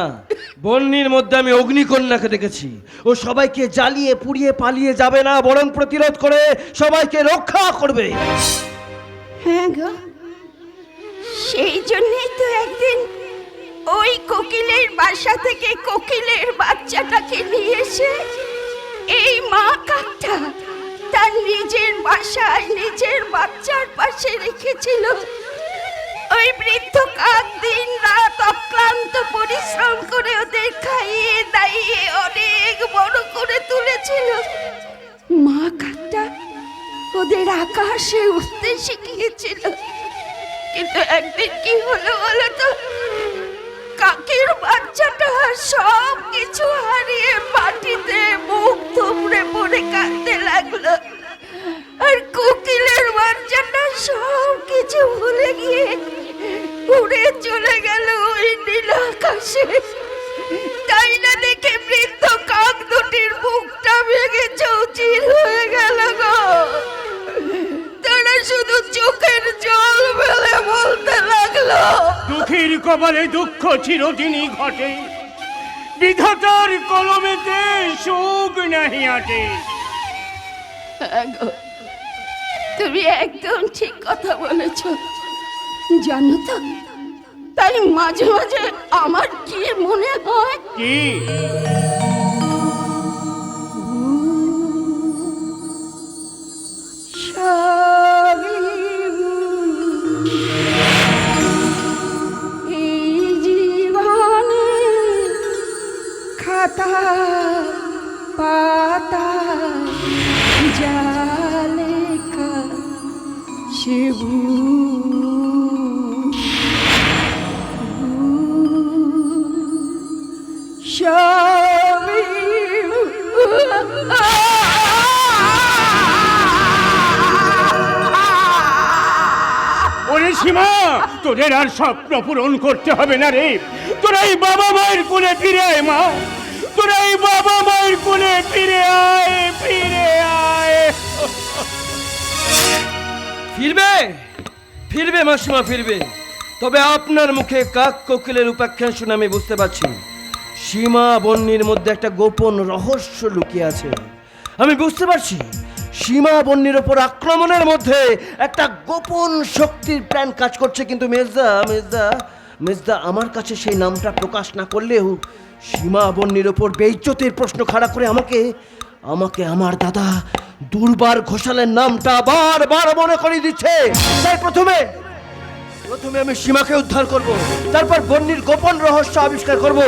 বন্যির মধ্যে আমি অগ্নিকন্যাকে দেখেছি। ও সবাইকে জ্বালিয়ে পুড়িয়ে পালিয়ে যাবে না, বরং প্রতিরোধ করে সবাইকে রক্ষা করবে। হ্যাঁ গো, সেই জন্যই তো একদিন ওই কোকিলের বাসা থেকে কোকিলের বাচ্চাটাকে নিয়ে এসে এই মা কাকটা তার নিজের বাসায় নিজের বাচ্চার পাশে রেখেছিল। ওই বৃদ্ধ কাক দিন রাত অক্লান্ত পরিশ্রম করে ওদের খাইয়ে দাইয়ে অনেক বড় করে তুলেছিল। মা কাকটা ওদের আকাশে উঠতে শিখিয়েছিল। কিন্তু একদিন কি হলো বলো তো? কাকের বাচ্চাটা সব কিছু হারিয়ে মাটিতে মুখ থুবড়ে পড়ে কাঁদতে লাগলো, আর কোকিলের বাচ্চাটা সব কিছু ভুলে গিয়ে উড়ে চলে গেল ওই নীল আকাশে। তাই না দেখে বৃদ্ধ কাক দুটির মুখটা ভেঙে চৌচির হয়ে গেল গো। তারা শুধু চোখের জল ফেলে বলতে লাগলো, দুঃখীর কপালে দুঃখ চিরদিনই ঘটে, বিধাতার কলমেতে সুখ নাহি আটে। তুমি একদম ঠিক কথা বলেছ। জানো তো, তাই মাঝে মাঝে আমার কি মনে হয়, কি এই জীবনে খাতা পাতা জালেকা শিবু ওরে সীমা, তোদের আর স্বপ্ন পূরণ করতে হবে না রে। তোরা এই বাবা মায়ের কোলে ফিরে আয় মা, তোরা এই বাবা মায়ের কোলে ফিরে আয়, ফিরে আয়। ফিরবে মাসিমা, ফিরবে। তবে আপনার মুখে কাক কোকিলের উপাখ্যান শুনে আমি বুঝতে পারছি সীমা বন্যির মধ্যে একটা গোপন রহস্য লুকিয়ে আছে। আমি বুঝতে পারছি সীমা বন্যের ওপর আক্রমণের মধ্যে একটা গোপন শক্তির প্ল্যান কাজ করছে, কিন্তু মেজদা আমার কাছে সেই নামটা প্রকাশ না করলেও সীমা বন্যের ওপর বেইজ্জতির প্রশ্ন খাড়া করে আমাকে আমার দাদা দুর্বার ঘোষালের নামটা বারবার মনে করিয়ে দিচ্ছে। তাই প্রথমে আমি সীমাকে উদ্ধার করব, তারপর বন্যির গোপন রহস্য আবিষ্কার করব,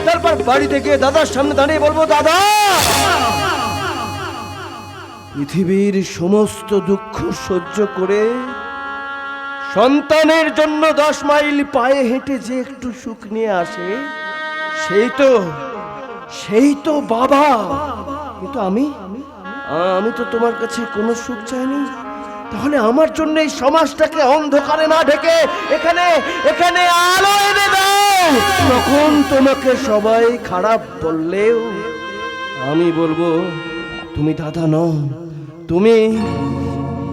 তারপর বাড়িতে গিয়ে দাদার সামনে দাঁড়িয়ে বলবো, দাদা পৃথিবীর সমস্ত দুঃখ সহ্য করে সন্তানের জন্য 10 মাইল পায়ে হেঁটে যে একটু সুখ নিয়ে আসে সেই তো বাবা। কিন্তু আমি তো তোমার কাছে কোনো সুখ চাইনি, তাহলে আমার জন্য এই সমাজটাকে অন্ধকারে না ঢেকে এখানে আলো এনে দাও। তখন তোমাকে সবাই খারাপ বললেও আমি বলবো তুমি দাদা নও, তুমি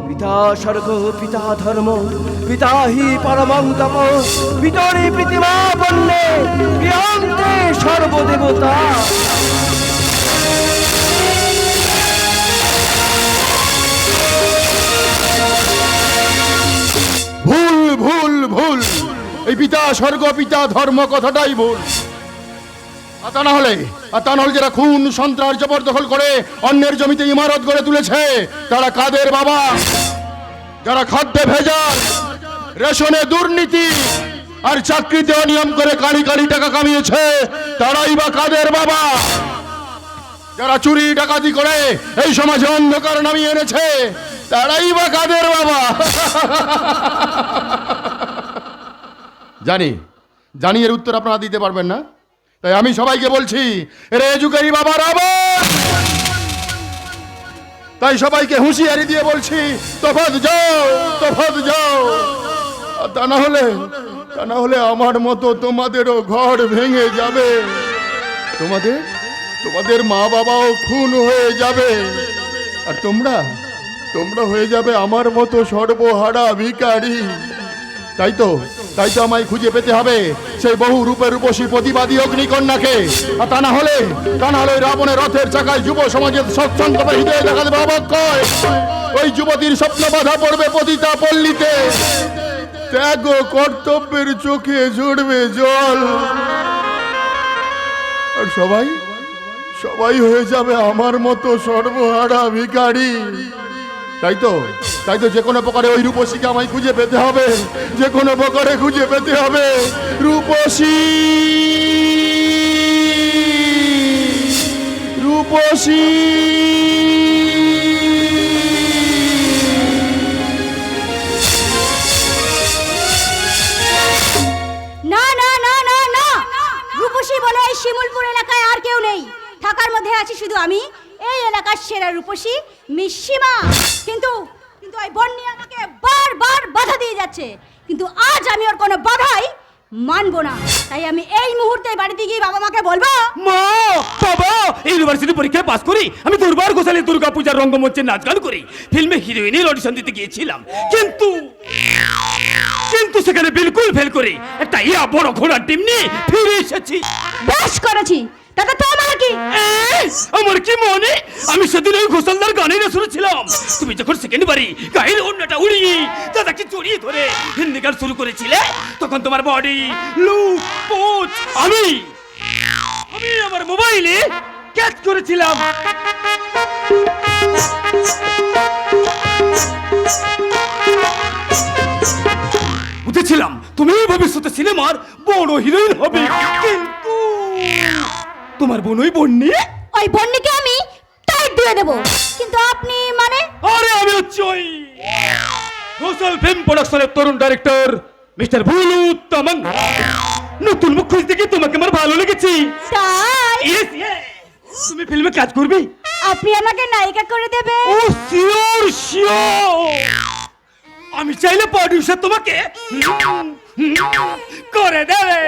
পিতা স্বর্গ, পিতা ধর্ম, পিতা হি পরমং তপ, পিতরি প্রীতিমা বন্যে প্রিয়ন্তে সর্বদেবতা। ভুল ভুল ভুল, এই পিতা স্বর্গ পিতা ধর্ম কথাটাই ভুল। আর তা না হলে যারা খুন সন্ত্রাস জবরদখল করে অন্যের জমিতে ইমারত গড়ে তুলেছে তারা কাদের বাবা? যারা খাদ্যে ভেজাল, রেশনে দুর্নীতি আর চাকরিতে অনিয়ম করে কালি কালি টাকা কামিয়েছে তারাই বা কাদের বাবা? যারা চুরি ডাকাতি করে এই সমাজে অন্ধকার নামিয়ে এনেছে তারাই বা কাদের বাবা? জানি এর উত্তর আপনারা দিতে পারবেন না, তাই আমি সবাইকে বলছি, রে যুগেরই বাবা রাবণ। তাই সবাইকে হুঁশিয়ারি দিয়ে বলছি, তফাৎ যাও। আর তা না হলে আমার মতো তোমাদেরও ঘর ভেঙে যাবে, তোমাদের মা বাবাও খুন হয়ে যাবে, আর তোমরা হয়ে যাবে আমার মতো সর্বহারা ভিখারি। তাই তো আমায় খুঁজে পেতে হবে সেই বহু রূপে রূপসী প্রতিবাদী অগ্নিকন্যাকে। আর তা না হলে রাবণের রথের চাকায় যুব সমাজের সৎসঙ্গ হৃদয়ে দেখা দেবে অবক্ষয়। ওই যুবতীর স্বপ্ন বাধা পড়বে পতিতা পল্লীতে, ত্যাগ ও কর্তব্যের চোখে ঝরবে জল, আর সবাই হয়ে যাবে আমার মতো সর্বহারা ভিখারি। তাই তো যে কোনো প্রকারে ওই রূপসীকে আমায় খুঁজে পেতে হবে, যে কোনো প্রকারে খুঁজে পেতে হবে রূপসী। না রূপসী বলে এই শিমুলপুর এলাকায় আর কেউ নেই, থাকার মধ্যে আছি শুধু আমি, এই এলাকার সেরা রূপসী মিস সীমা। কিন্তু ওই বন্যি আমাকে বারবার বাধা দিয়ে যাচ্ছে, কিন্তু আজ আমি ওর কোনো বাধাই মানবো না। তাই আমি এই মুহূর্তে বাড়িতে গিয়ে বাবা মাকে বলবো, মা বাবা ইউনিভার্সিটি পরীক্ষায় পাস করি আমি দুর্বার ঘোষালে দুর্গা পূজার রঙ্গমঞ্চে নাচ গান করি, ফিল্মে হিরোইনের অডিশন দিতে গিয়েছিলাম, কিন্তু সেখানে বিলকুল ফেল করে একটা বড় ঘোড়ার টিম নিয়ে ফিরে এসেছি। বেশ করেছি, দাদা তোমার কি? আমার কি মনে, আমি সেদিন ওই ঘোষালদার গানের শুনেছিলাম, তুমি যখন সেকেন্ড বারি গায়ের অন্যটা উড়িয়ে দাদাকে জড়িয়ে ধরে হিন্দি গান শুরু করেছিলে, তখন তোমার বডি লুক পোজ আমি আমার মোবাইলে ক্যাচ করেছিলাম। বুঝেছিলাম তুমি ভবিষ্যতে সিনেমার বড় হিরোইন হবে, কিন্তু তোমার বোনই বন্যি, ওই বন্যিকে আমি টাইট দিয়ে দেব, কিন্তু আপনি মানে? আরে আমি হচ্ছি ওই ঘোষাল ফিল্ম প্রোডাকশনের তরুণ ডাইরেক্টর মিস্টার ভুলু তামাং। নতুন মুখ খুঁজতে গিয়ে তোমাকে আমার ভালো লেগেছে। তাই তুমি ফিল্মে কাজ করবে? আপনি আমাকে নায়িকা করে দেবে? ও শিওর। আমি চাইলে প্রোডিউসার তোমাকে করে দেবে।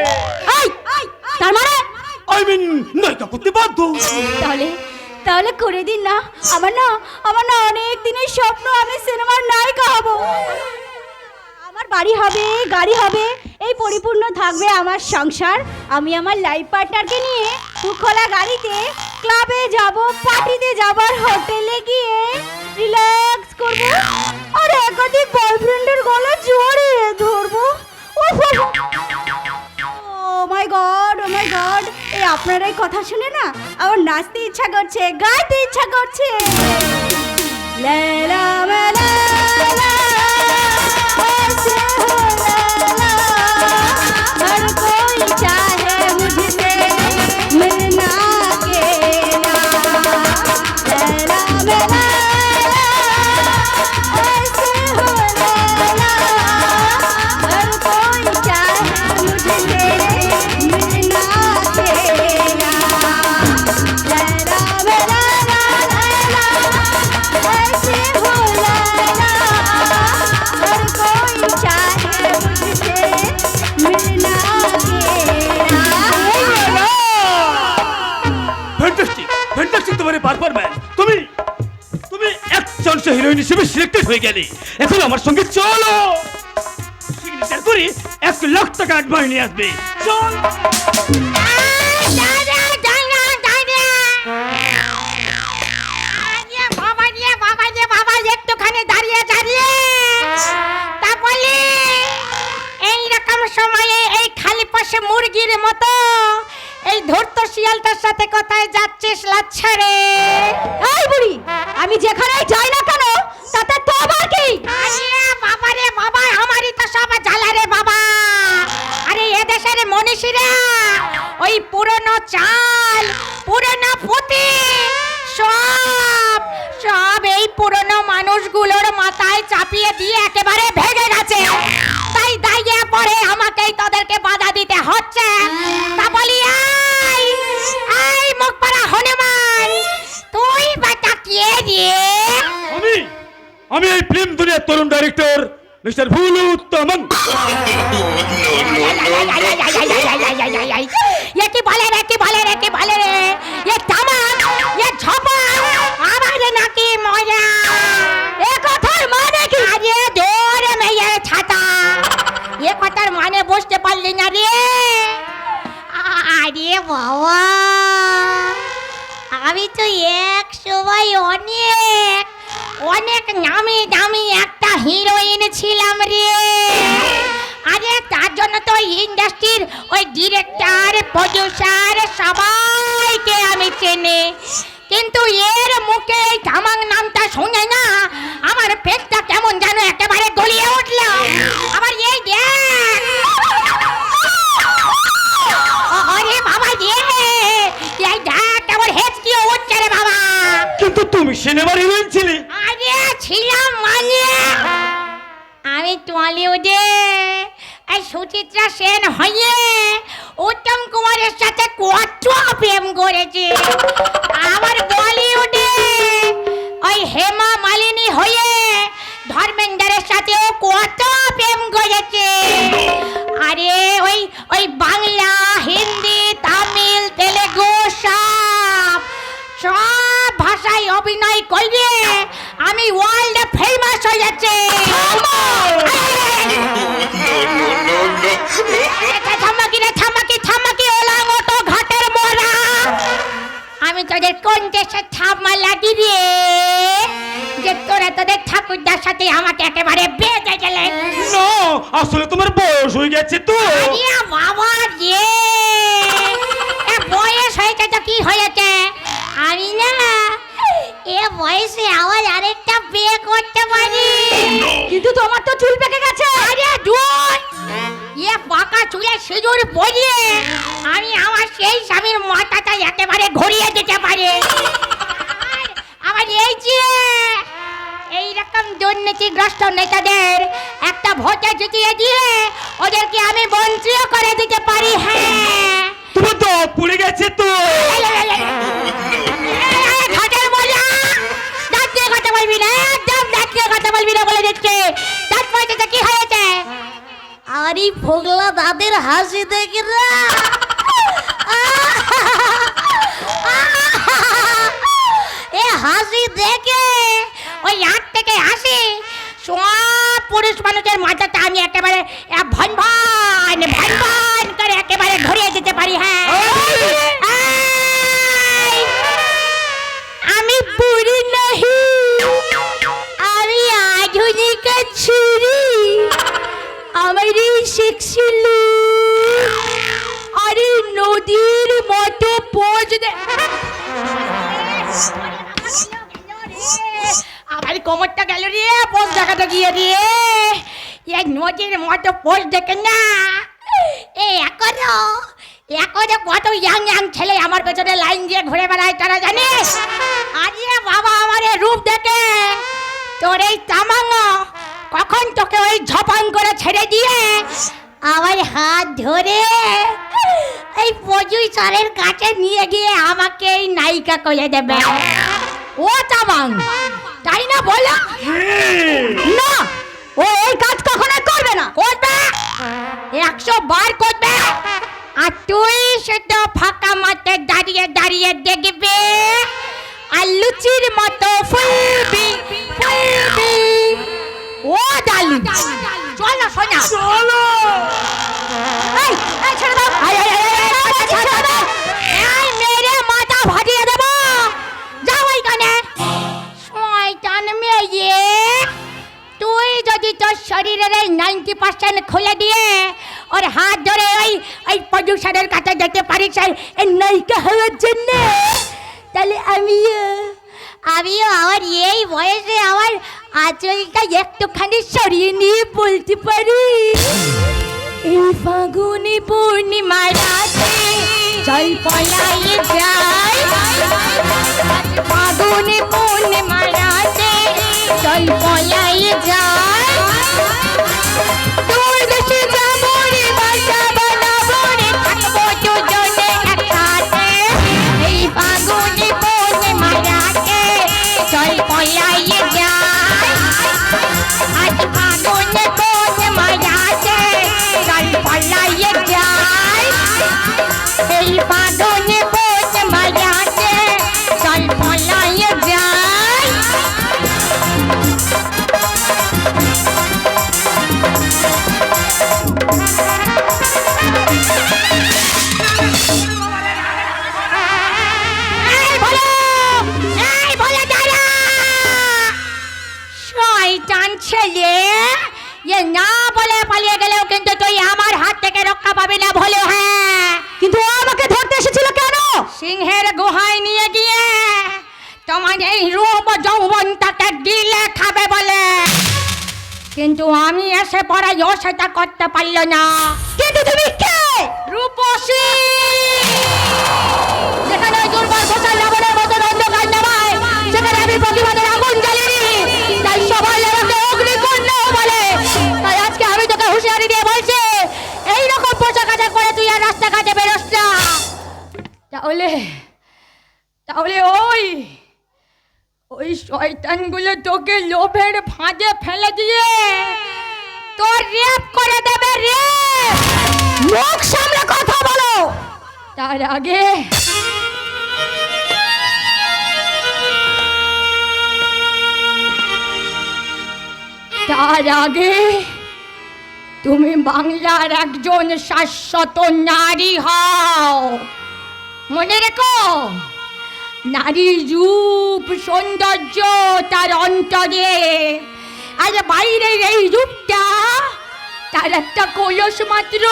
তার মানে আই মিন নায়িকা করতে বাধ্য। তাহলে করে দিন না, আমার না অনেক দিনের স্বপ্ন আমি সিনেমার নায়িকা হব। আমার বাড়ি হবে, গাড়ি হবে, এই পরিপূর্ণ থাকবে আমার সংসার। আমি আমার লাইফ পার্টনারকে নিয়ে খোলা গাড়িতে ক্লাবে যাব, পার্টিতে যাব, আর হোটেলে গিয়ে রিল্যাক্স করব, আর একাধিক বয়ফ্রেন্ডের গলা জড়িয়ে ধরবো। ও মাই গড, ও মাই গড, এই আপনার এই কথা শুনে না আমার নাচতে ইচ্ছা করছে, গাইতে ইচ্ছা করছে। লা লা লা লা, ऐसे हो ला ला, हर कोई चाहे मुझसे मिलना के ना। ला ला ला, ऐसे हो ला ला, हर कोई चाहे मुझसे मिलना के ना। ला ला ला ला ला, ऐसे हो ला ला, हर कोई चाहे मुझसे मिलना के ना। ফ্যান্টাস্টিক ফ্যান্টাস্টিক, তোমার পারফরম্যান্স। তুমি একজন হিরোইন হিসেবে সিলেক্টেড হয়ে গেলে। এখন আমার সঙ্গে চলো, সিগনেচার করে 1 লাখ টাকা অ্যাডভান্স নিয়ে আসবে। চল। একটুখানি দাঁড়িয়ে দাঁড়িয়ে তা বলি, এইরকম সময়ে এই খালি পাশে মুরগির মতো এই ধূর্ত শিয়ালটার সাথে কোথায় যাচ্ছিস লাচ্ছা রে? এই বুড়ি, আমি যেখানেই যাই না কেন তাতে তো আবার কি? আরে বাবা রে বাবা, আমারই তো সব জ্বালা রে বাবা। আরে এদেশের মনীষীরা ওই পুরনো চাল, পুরনো পুঁতি সব সব এই পুরনো মানুষগুলোর মাথায় চাপিয়ে দিয়ে একেবারে ভেঙে গেছে। তাই দাইয়ে পড়ে আমাকেই তোদেরকে বাধা দিতে হচ্ছে। তা বলি, এই মুখ পাড়া হনুমান, তুই বাটা কে রে? আমি এই ফিল্ম দুনিয়ার তরুণ ডাইরেক্টর মিস্টার ভুলু উত্তমন। কি বলে রে? এ তামাক, এ ঝপা, আমার নাকি মজা। এ কথার মানে কি? আরে দৌড়ে মেয়ে ছাতা, এ কথার মানে বুঝতে পারলি না রে? আরে বাবা, আমি তো এক সময় অনেক নামি দামি একটা হিরোইন ছিলাম রে। আরে তার জন্য তো ইন্ডাস্ট্রির ওই ডিরেক্টর, প্রডিউসার সবাইকে আমি চিনি। কিন্তু এর মুখে এই তামাক নামটা শুনে না আমার পেটটা কেমন যেন একেবারে গলিয়ে উঠল। আবার এই দেখ, আরে বাবা রে, এই দেখ কেমন হেঁচকিয়ে উঠছে রে বাবা। কিন্তু তুমি সিনেমার হিরোইন ছিলে। আরে ছিলাম মানে, আমি টলিউডে এই সুচিত্রা সেন হয়ে উত্তম কুমারের সাথে কত প্রেম করেছি। আবার বলিউডে ওই হেমা মালিনী হয়ে ধর্মেন্দ্রের সাথেও কত প্রেম করেছে। আরে ওই বাংলা, হিন্দি, তামিল, তেলেগু সব ভাষায় অভিনয় করলে আমি ওয়ার্ল্ড ফেমাস হয়ে যাচ্ছে। থামাকি ওলাঙ্গো ঘাটের মোরা, আমি তোদের কোন দেশে থামা লাগি রে যে তোরা তোদের ঠাকুরদার সাথে আমাকে একেবারে বেঁধে গেলে? না, আসলে তোমার বয়স হয়ে গেছে তো। আরে বাবা রে, বয়স হয়েছে তো কি হয়েছে? আমি না এ বয়সে আবার আরেকটা বিয়ে করতে পারি। কিন্তু তোমার তো চুল পেকে গেছে। আরে দূর, এ পাকা চুলে সিঁদুর পরিয়ে আমি আমার সেই স্বামীর মাথাটা একেবারে ঘুরিয়ে দিতে পারি। আবার এই যে এইরকম দুর্নীতিগ্রস্ত নেতাদের একটা ভোটে জিতিয়ে দিয়ে ওদেরকে আমি বঞ্চিত করে দিতে পারি। হ্যাঁ, তোমার তো পড়ে গেছে তো। ঘাটের মজা, দাঁত দিয়ে কথা বলবি না, একদম দাঁত দিয়ে কথা বলবি না বলে দিচ্ছে। দাঁত পড়েছে কি হয়েছে? আরে ভোগলা দাদের হাসি দেখি না, এ হাসি দেখে ওই 8 থেকে 80 সব পুরুষ মানুষের মাথাটা আমি একেবারে ভন ভন ভন ভন করে একেবারে ঘুরিয়ে দিতে পারি। হ্যাঁ, আমার এই সেক্সি আরে নদীর মতো পোজ দে আমার কোমরটা গেল রে পোজ দেখাতে গিয়ে রে এই নদীর মতো পোজ দেখে না এখনো কত ইয়াং ছেলে আমার পেছনে লাইন দিয়ে ঘুরে বেড়ায় তারা জানিস আরে বাবা আমার এই রূপ দেখে তোর এই তামাঙ্গ কখন তোকে ওই ঝপাং করে ছেড়ে দিয়ে আমার হাত ধরে এই প্রডিউসারের কাছে নিয়ে গিয়ে আমাকে এই নায়িকা করে দেবে ও তামাং তাই না বলো না ও এই কাজ কখনো করবে না করবে 100 বার করবে আর তুই সেটা ফাঁকা মাঠে দাঁড়িয়ে দাঁড়িয়ে দেখবে আর লুচির মতো ফুলবি ও ডালি চলো সোনা চলো এই ছেড়ে দাও ছেড়ে দাও এই মেরে মাথা ফাটিয়ে দেব যাও এইখানে শয়তান মেয়ে তুই যদি তোর শরীরের এই 90% খুলে দিয়ে ওর হাত ধরে ওই প্রডিউসারের কাছে যেতে পারিস এই নায়িকা হওয়ার জন্য তাহলে আমিও আমার এই বয়সে আমার আঁচলটা একটুখানি সরিয়ে নিয়ে বলতে পারি এই ফাগুনি পূর্ণিমা রাতে জল পলাইয়ে যায় ফাগুনি পূর্ণিমা রাতে জল পলাইয়ে যায় তোর দেশে যাবো রে বাসা বানাবো রে থাকবো দুজনে একসাথে এই ফাগুনি পূর্ণিমা রাতে জল পলাইয়ে যায় আজ ফাগুনি পূর্ণিমা রাতে জল পলাইয়ে যায় এই ফাগুনি পূর্ণিমা রাতে জল পলাইয়ে যায় শয়তান ছেলে এ না বলে পালিয়ে গেলেও কিন্তু তুই আমার হাত থেকে রক্ষা পাবি না বলে হ্যাঁ কিন্তু ও আমাকে ধরতে এসেছিল কেন সিংহের গুহায় নিয়ে গিয়ে তোমার এই রূপ যৌবনটাকে গিলে খাবে বলে কিন্তু আমি এসে পড়াই ও সেটা করতে পারল না কিন্তু তুমি কে রূপসী যেখানে ওই দুর্বল গোসাল রাবণের মতন অন্ধকার নামায় সেখানে আমি প্রতিবাদের আগুন জ্বালিয়ে তাই সবাই আমাকে অগ্নিকন্যা বলে তাই আজকে আমি তোকে হুঁশিয়ারি দিয়ে বলছি এইরকম পোশাক আশাক করে তুই আর রাস্তাঘাটে বেরোস না তাহলে ওই শয়তানগুলো তোকে লোভের ফাঁদে ফেলে দিয়ে তোর রেপ করে দেবে রে মুখ সামলে কথা বলো তার আগে তুমি বাংলার একজন শাশ্বত নারী হও মনে রেখো নারী রূপ সৌন্দর্য তার অন্তরে আর বাইরের এই রূপটা তার একটা কলস মাত্র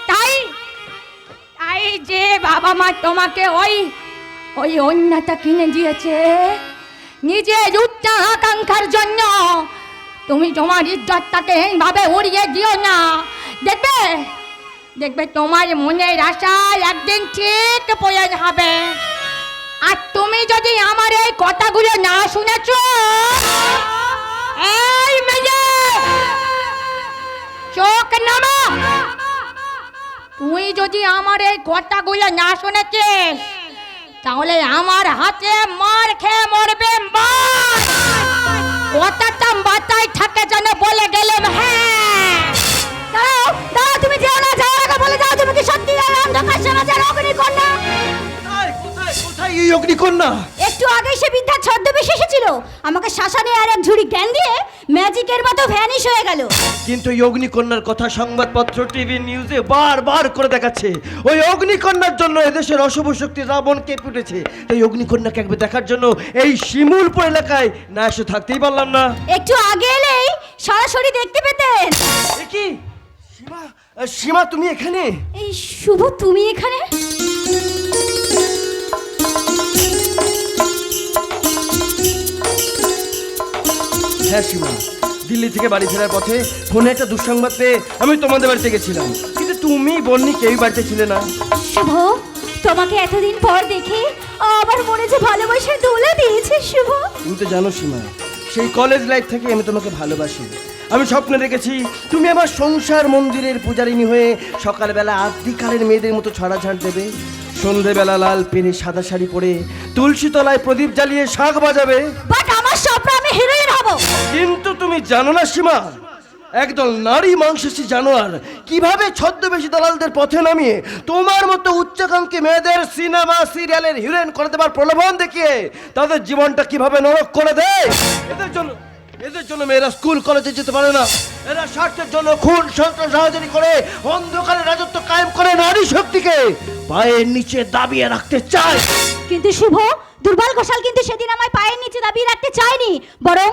তাই যে বাবা মা তোমাকে ওই অন্যটা কিনে দিয়েছে নিজের রূপটা আকাঙ্ক্ষার জন্য তুমি তোমার ইজ্জতটাকে এইভাবে উড়িয়ে দিও না দেখবে তোমার মনের আশা একদিন ঠিক পূরণ হবে আর তুমি যদি আমার এই কথাগুলো না শুনেছ এই মেয়ে চোখ নামা তুই যদি আমার এই কথাগুলো না শুনেছিস তাহলে আমার হাতে মার খেয়ে মরবে কথাটা মাথায় থাকে যেন বলে গেলাম হ্যাঁ দাঁড়াও তুমি যেও না যাওয়ার আগে বলে যাও তুমি কি সত্যি অন্ধকার সমাজের অগ্নিকন্যা কোথায় এই অগ্নিকন্যা এ একটু আগে সে বিদ্যা ছদ্মবেশে এসেছিল, আমাকে শাসানে আর এক ঝুড়ি জ্ঞান দিয়ে ম্যাজিকের মতো ভ্যানিশ হয়ে গেল। কিন্তু এই অগ্নিকন্যার কথা সংবাদপত্র টিভি নিউজে বারবার করে দেখাচ্ছে। ওই অগ্নিকন্যার জন্য এদেশের অশুভ শক্তি রাবণ কেঁপে উঠেছে। এই অগ্নিকন্যাকে একবার দেখার জন্য এই শিমুলপুর এলাকায় না এসে থাকতেই পারলাম না। একটু আগে এলেই সরাসরি দেখতে পেতেন। এ কি সীমা, সীমা তুমি এখানে? এই শুভ, তুমি এখানে? হ্যাঁ সীমা, দিল্লি থেকে বাড়ি ফেরার পথে ফোনে একটা দুঃসংবাদ পেয়ে আমি তোমাদের বাড়িতে গেছিলাম, কিন্তু তুমি বন্নি কেউই বাড়িতে ছিলে না। শুভ, তোমাকে এতদিন পর দেখে আবার মনে যে ভালোবাসার দোলা দিয়েছে শুভ। তুমি তো জানো সীমা, সেই কলেজ লাইফ থেকে আমি তোমাকে ভালোবাসি। আমি স্বপ্নে দেখেছি তুমি আমার সংসার মন্দিরের পূজারিনী হয়ে সকালবেলা আদিকালের মেয়েদের মতো ছড়াছাড় দেবে, সন্ধেবেলা লাল পেরে সাদা শাড়ি পরে তুলসী তলায় প্রদীপ জ্বালিয়ে শাঁখ বাজাবে। বাট আমার স্বপ্ন আমি হিরোইন হব। কিন্তু তুমি জানো না সীমা, একদল নারী মাংসাশী জানোয়ার কিভাবে ছদ্মবেশী দালালদের পথে নামিয়ে তোমার মতো উচ্চাকাঙ্ক্ষী মেয়েদের সিনেমা সিরিয়ালের হিরোইন করে দেবার প্রলোভন দেখিয়ে তাদের জীবনটা কিভাবে নরক করে দেয়। এদের জন্য মেয়েরা স্কুল কলেজে যেতে পারে না। এরা স্বার্থের জন্য খুন সন্ত্রাস রাজনীতি করে অন্ধকারে রাজত্ব কায়েম করে নারী শক্তিকে পায়ের নিচে দাবিয়ে রাখতে চায়। কিন্তু শুভ, দুর্বল ঘোষাল কিন্তু সেদিন আমার পায়ের নিচে দাবিয়ে রাখতে চায়নি, বরং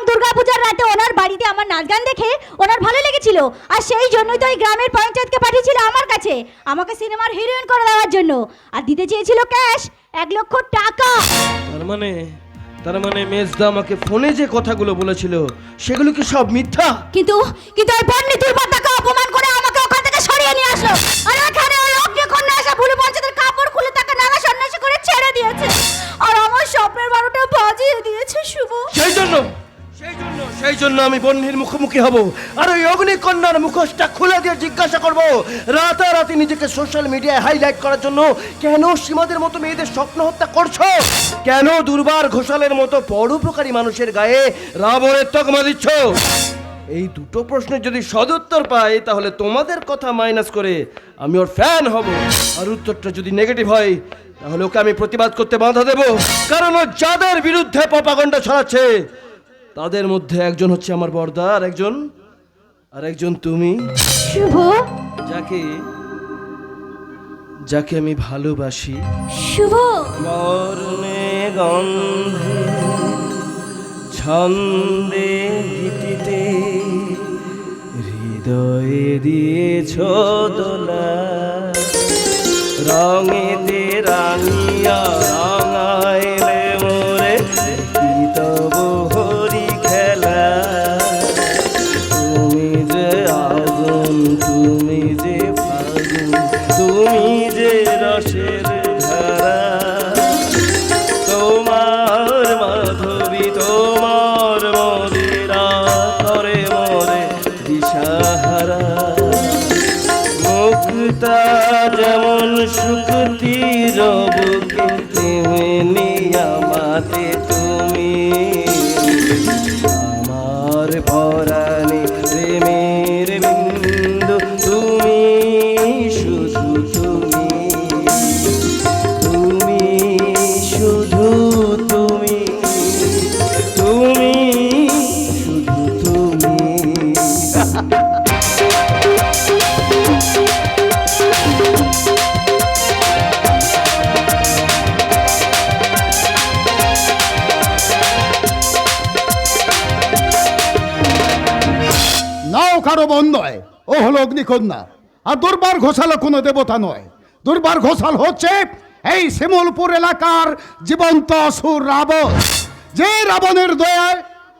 দুর্গাপূজার রাতে ওনার বাড়িতে আমার নাচ গান দেখে ওনার ভালো লেগেছিল, আর সেই জন্যই তো এই গ্রামের পঞ্চায়েতকে পাঠিয়েছিল আমার কাছে আমাকে সিনেমার হিরোইন করে দেওয়ার জন্য, আর দিতে চেয়েছিল ক্যাশ 1 লক্ষ টাকা। তার মানে মেজদা আমাকে ফোনে যে কথাগুলো বলেছিল সেগুলো কি সব মিথ্যা? কিন্তু ওই বন্নি দুর্বাতাকে অপমান করে আমাকে ওখান থেকে সরিয়ে নিয়ে আসলো, আর এখানে ওই অগ্নিকন্যা এসে ভুলে পঞ্চায়েতের কাপড় খুলে তাকে নাগা সন্ন্যাসী করে ছেড়ে দিয়েছে, আর আমার স্বপ্নের বারোটা বাজিয়ে দিয়েছে শুভ। সেই জন্য আমি বন্যের মুখোমুখি হব, আর ওই অগ্নিকন্যার মুখোশটা খুলে দিয়ে জিজ্ঞাসা করব রাতারাতি নিজেকে সোশ্যাল মিডিয়ায় হাইলাইট করার জন্য কেন সীমাদের মতো মেয়েদের স্বপ্ন হত্যা করছো, কেন দুর্বার ঘোষালের মতো পরোপকারী মানুষের গায়ে রাবণের তকমা দিচ্ছ। এই দুটো প্রশ্নের যদি সদুত্তর পাই তাহলে তোমাদের কথা মাইনাস করে আমি ওর ফ্যান হব, আর উত্তরটা যদি নেগেটিভ হয় তাহলে ওকে আমি প্রতিবাদ করতে বাধা দেব, কারণ ও যাদের বিরুদ্ধে প্রপাগান্ডা ছড়াচ্ছে তাদের মধ্যে একজন হচ্ছে আমার বর্দা, আর একজন তুমি শুভ, যাকে আমি ভালোবাসি। শুভ, বর্ণে গন্ধে ছন্দে গীতিতে হৃদয়ে দিয়েছ দোলা, রঙেতে রাঙিয়া রাঙাইলে মোরে তব হরি খেলা। তুমি যে আগুন, তুমি যে ফাগুন, তুমি যে রসের ধারা, তোমার মাধবী তোমার মদিরা করে মোরে দিশাহারা। মুক্তা যেমন শুক্তি রবকে তেমনি আমাতে তুমি, আমার পরাণে প্রেমের বিন্দু তুমি, শুধু তুমি, তুমি শুধু তুমি, তুমি শুধু তুমি। নাও কারো বোন নয়, ও হলো অগ্নিকন্যা। আর দুর্বার ঘোষাল কোনো দেবতা নয়, দুর্বার ঘোষাল হচ্ছে এই শিমুলপুর এলাকার জীবন্ত অসুর রাবণ, যে রাবণের দয়ায়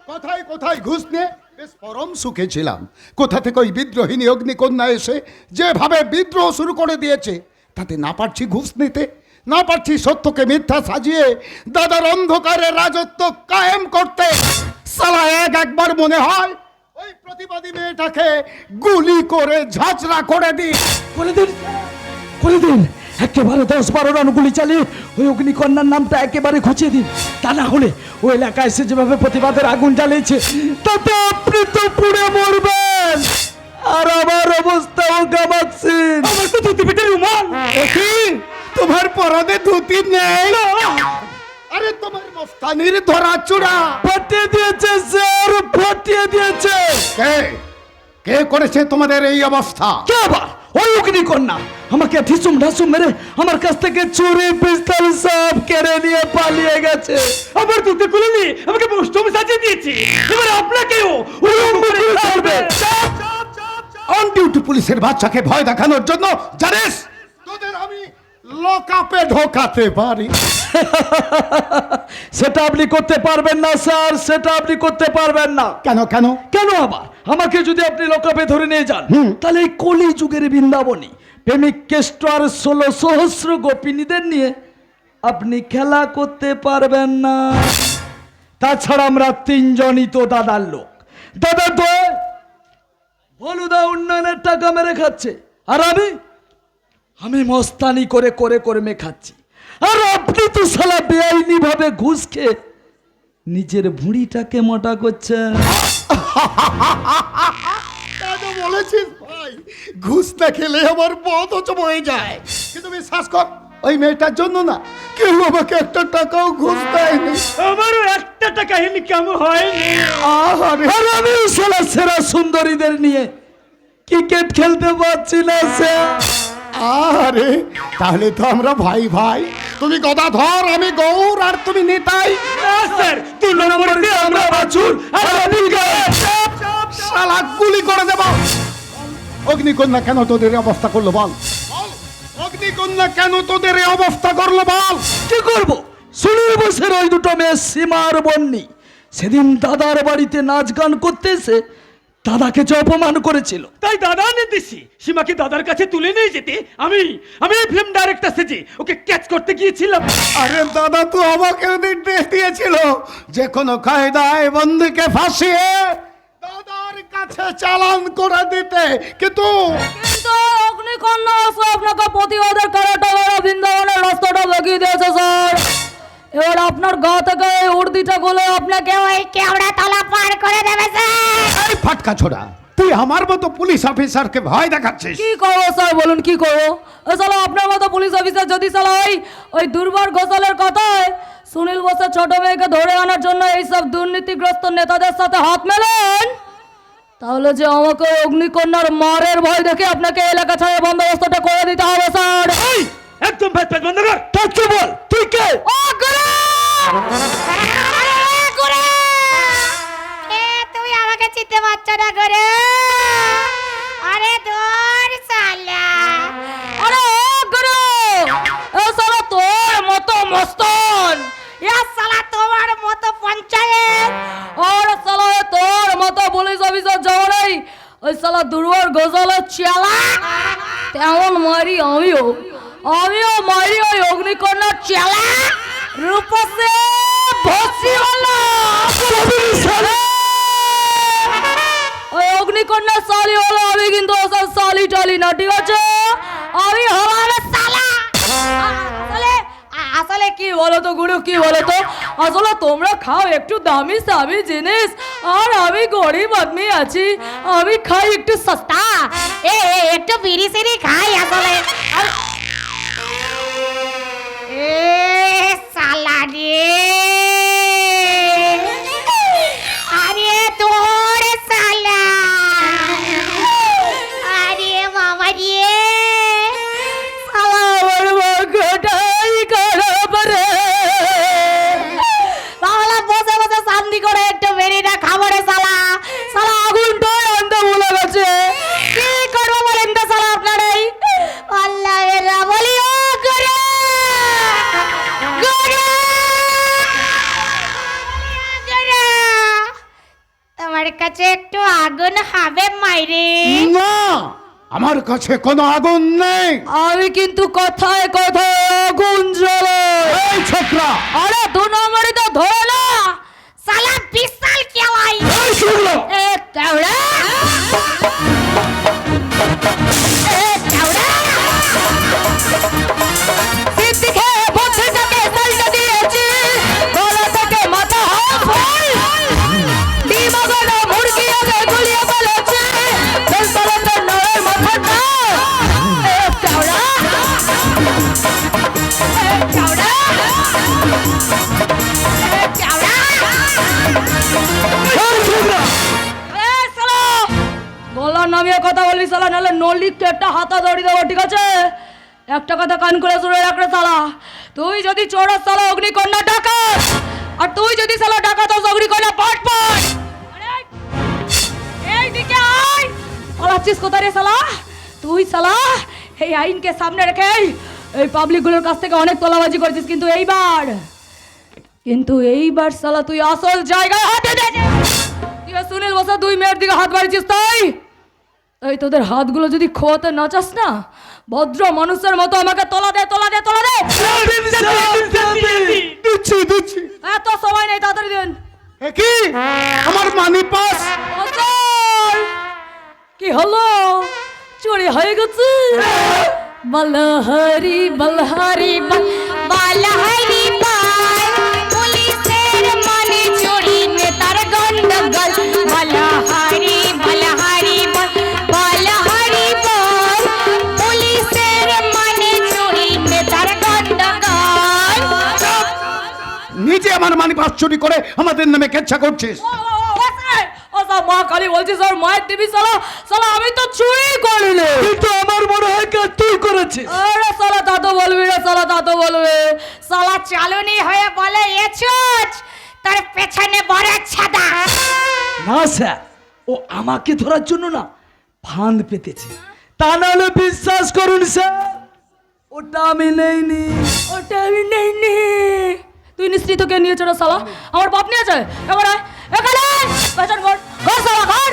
কোথায় কোথায় ঘুষ নিয়ে বেশ পরম সুখে ছিলাম। কোথা থেকে ওই বিদ্রোহিনী অগ্নিকন্যা এসে যেভাবে বিদ্রোহ শুরু করে দিয়েছে, তাতে না পারছি ঘুষ নিতে, না পারছি সত্যকে মিথ্যা সাজিয়ে দাদার অন্ধকারে রাজত্ব কায়েম করতে। সালা একবার মনে হয় ওই প্রতিবাদী মেয়েটাকে গুলি করে ঝাঁচড়া করে দিই। করে দিন একেবারে 10-12 রান গুলি চালিয়ে ওই অগ্নিকন্যার নামটা একেবারে ঘুচিয়ে দিন, তা না হলে ওই এলাকায় এসে যেভাবে প্রতিবাদের আগুন জ্বালিয়েছে তাতে আপনি তো পুড়ে মরবেন, আর আমার অবস্থাও গামাচ্ছেন। আমার তো ধুতি পেটে রুমাল। তোমার পরনে ধুতি নেই? আরে তোমার মস্তানির ধরা চূড়া ফাটিয়ে দিয়েছে স্যার, ফাটিয়ে দিয়েছে। কে কে করেছে তোমাদের এই অবস্থা? কে আবার? ওই অগ্নিকন্যা আমাকে ঢিসুম ঢাসুম মেরে আমার কাছ থেকে চুরি পিস্তল সব কেড়ে নিয়ে পালিয়ে গেছে। আমার দুধে খুলে নিয়ে আমাকে বৈষ্ণব সাজিয়ে দিয়েছে। এবার আপনাকেও উলুম করে ছাড়বে। অন ডিউটি পুলিশের বাচ্চাকে ভয় দেখানোর জন্য জানিস তোদের আমি লকআপে ঢোকাতে পারি। সেটা আপনি করতে পারবেন না স্যার, সেটা আপনি করতে পারবেন না। কেন কেন? কেন আবার? আমাকে যদি আপনি লকআপে ধরে নিয়ে যান, তাহলে এই কলি যুগের বৃন্দাবনী প্রেমিক কেষ্ট আর 16 সহস্র গোপিনীদের নিয়ে আপনি খেলা করতে পারবেন না। তাছাড়া আমরা তিনজনই তো দাদার লোক। দাদা তো বলুদা উন্নয়নের টাকা মেরে খাচ্ছে, আর আমি মস্তানি করে করে করে খাচ্ছি। আর আপনি তো শালা বেআইনি ভাবে ঘুষ খেয়ে নিজের ভুঁড়িটাকে মোটা করছেন। কেন বলেছিস ভাই, ঘুষ না খেলে আমার বদ হচম হয়ে যায়। কিন্তু বিশ্বাস কর, ওই মেয়েটার জন্য না কেউ আমাকে একটা টাকাও ঘুষ দেয়নি। আমারও একটা টাকা ইনকাম হয়নি। আহারে, আর আমি শালা সেরা সুন্দরীদের নিয়ে ক্রিকেট খেলতে পারছি না স্যার। আরে তাহলে তো আমরা ভাই ভাই। তুমি গদাধর, আমি গৌর, আর তুমি নেতাই। না স্যার, 2 নম্বরে আমরা বাছুর আর আপনি গায়ে। শালা গুলি করে দেব। অগ্নিকন্যা কেন তোদের এই অবস্থা করলো বল? অগ্নিকন্যা কেন তোদের এই অবস্থা করলো বল? কি করবো? সুনীল বোসের ওই দুটো মেয়ে সীমা আর বন্নি সেদিন দাদার বাড়িতে নাচ গান করতে এসে দাদাকে যে অপমান করেছিল, তাই দাদা নির্দেশে সীমাকে দাদার কাছে তুলে নিয়ে যেতে আমি ফিল্ম ডাইরেক্টর সেজে ওকে ক্যাচ করতে গিয়েছিলাম। আরে দাদা তো আমাকে নির্দেশ দিয়েছিল যে কোনো কায়দায় বন্দীকে ফাঁসিয়ে দাদার কাছে চালান করে দিতে, কিন্তু অগ্নিকন্যা এসে আপনাকে প্রতিবাদের কারাটা বৃন্দাবনের রাস্তাটা দেখিয়ে দিয়েছে স্যার। এবার আপনার গা থেকে এই উর্দিটা গুলো আপনাকে ওই কেওড়া তলা পার করে দেবে স্যার। এই ফাটকা ছোড়া, তুই আমার মতো পুলিশ অফিসারকে ভয় দেখাচ্ছিস? কি করবো স্যার বলুন, কি করবো? সালা আপনার মতো পুলিশ অফিসার যদি সালা ওই দুর্বার ঘোষালের কথায় সুনীল বোসের ছোট মেয়েকে ধরে আনার জন্য এইসব দুর্নীতিগ্রস্ত নেতাদের সাথে হাত মেলেন, তাহলে যে আমাকে অগ্নিকন্যার মারের ভয় দেখে আপনাকে এলাকা ছাড়া বন্দোবস্তটা করে দিতে হবে স্যার। একদম ভাই বন্ধ কর। তাকে বল তুই কে? ও গুরু! আরে গুরু! তুই আমাকে চিনতে পারছ না গুরু? আরে দূর শালা! আরে ও গুরু! এ শালা তোর মতো মস্তন! এ শালা তোমার মতো পঞ্চায়েত! আর শালা তোর মতো পুলিশ অফিসার যাও নাই! ওই শালা দুর্বার গজালের চেলা! তেমন মারি আমিও মারি ওই অগ্নিকন্যার চেলা রূপসে ভসি হলো। ওই অগ্নিকন্যার সালি হলো, আমি কিন্তু ওসব সালি টালি না, ঠিক আছে? আমি হলাম সালা। আসলে কি বলো তো গুরু, কি বলো তো, আসলে তোমরা খাও একটু দামি সামি জিনিস, আর আমি গরিব আদমি আছি, আমি খাই একটু সস্তা, একটু বিড়ি সিড়ি খাই আসলে। সালা রে, আরে তোর সালা, আরে বাবা রে, সালা আমার ভাগ্যটাই খারাপ রে। সালা বসে বসে শান্তি করে একটু বেরিটা খাবো রে সালা, সালা আগুনটাই আনতে ভুলে গেছে। কি করবো বলেন তো সালা আপনারাই? আল্লাহ এরা বলি ও করে তোমার কাছে একটু আগুন হবে মাইরে? না, আমার কাছে কোনো আগুন নেই। আমি কিন্তু কথায় কথায় আগুন জ্বলে। এই ছোকরা, আরে 2 নম্বরে তো ধরে না সালা, বিশাল কেলাই এ কেওড়া, এ কেওড়া সিদ্দিকে বলতে যাকে সাইডা দিয়েছি, গলা থেকে মাথা ফুল দিমাগনা মুরগি আগে গুলিয়ে ফেলেছে, বেলতলাতে নয় মাথাটা। এ কেওড়া, এ কেওড়া বলবি শালা, নাহলে নলি কেটে হাতা দড়ি দেবো, ঠিক আছে? একটা কথা কান করে শুনে রাখ রে শালা, তুই যদি চোরের শালা অগ্নিকন্যা ডাকাত, আর তুই যদি শালা ডাকাত অগ্নিকন্যা পাট পাট, এইদিকে আয়। পালাচ্ছিস কোথায় রে শালা? তুই শালা এই আইনকে সামনে রেখে এই পাবলিকগুলোর কাছ থেকে অনেক তোলাবাজি করেছিস, কিন্তু এইবার শালা তুই আসল জায়গায় হাতে দে। তুই সুনীল বসা 2 মেয়ের দিকে হাত বাড়িয়েছিস, তাই তোদের হাতগুলো যদি খোয়াতে না চাস না, ভদ্র মানুষের মতো আমাকে তোলা দে। দিচ্ছি। এত সময় নেই, তাড়াতাড়ি দেন। কি আমার মানি পাস? কি হলো, চুরি হয়ে গেছে? বলহারি বলহারি বলহারি পুলিশের মানে চুরি নেতার গন্ডগোল। বলহারি বলহারি বলহারি পুলিশের মানে চুরি নেতার গন্ডগোল। নিজে আমার মানি পাস চুরি করে আমাদের নামে কেচ্ছা করছিস। মা কালী বলছি স্যার, মায়ের দেবী সালা আমি তো চুরি করিনি, কিন্তু আমার মনে হয় তুই করেছিস। আরে সালা তা তো বলবি রে, সালা তা তো বলবে। সালা চালুনি হয়ে বলে এছুচ তার পেছনে বড় ছাদা। না স্যার, ও আমাকে ধরার জন্য না ফাঁদ পেতেছে, তা নাহলে বিশ্বাস করুন স্যার, ওটা আমি নেইনি। তুই নিশ্চিত কে নিয়েছ রে সালা? আমার বাপ নিয়েছে। এখানে পেছন ঘর সালা ঘর।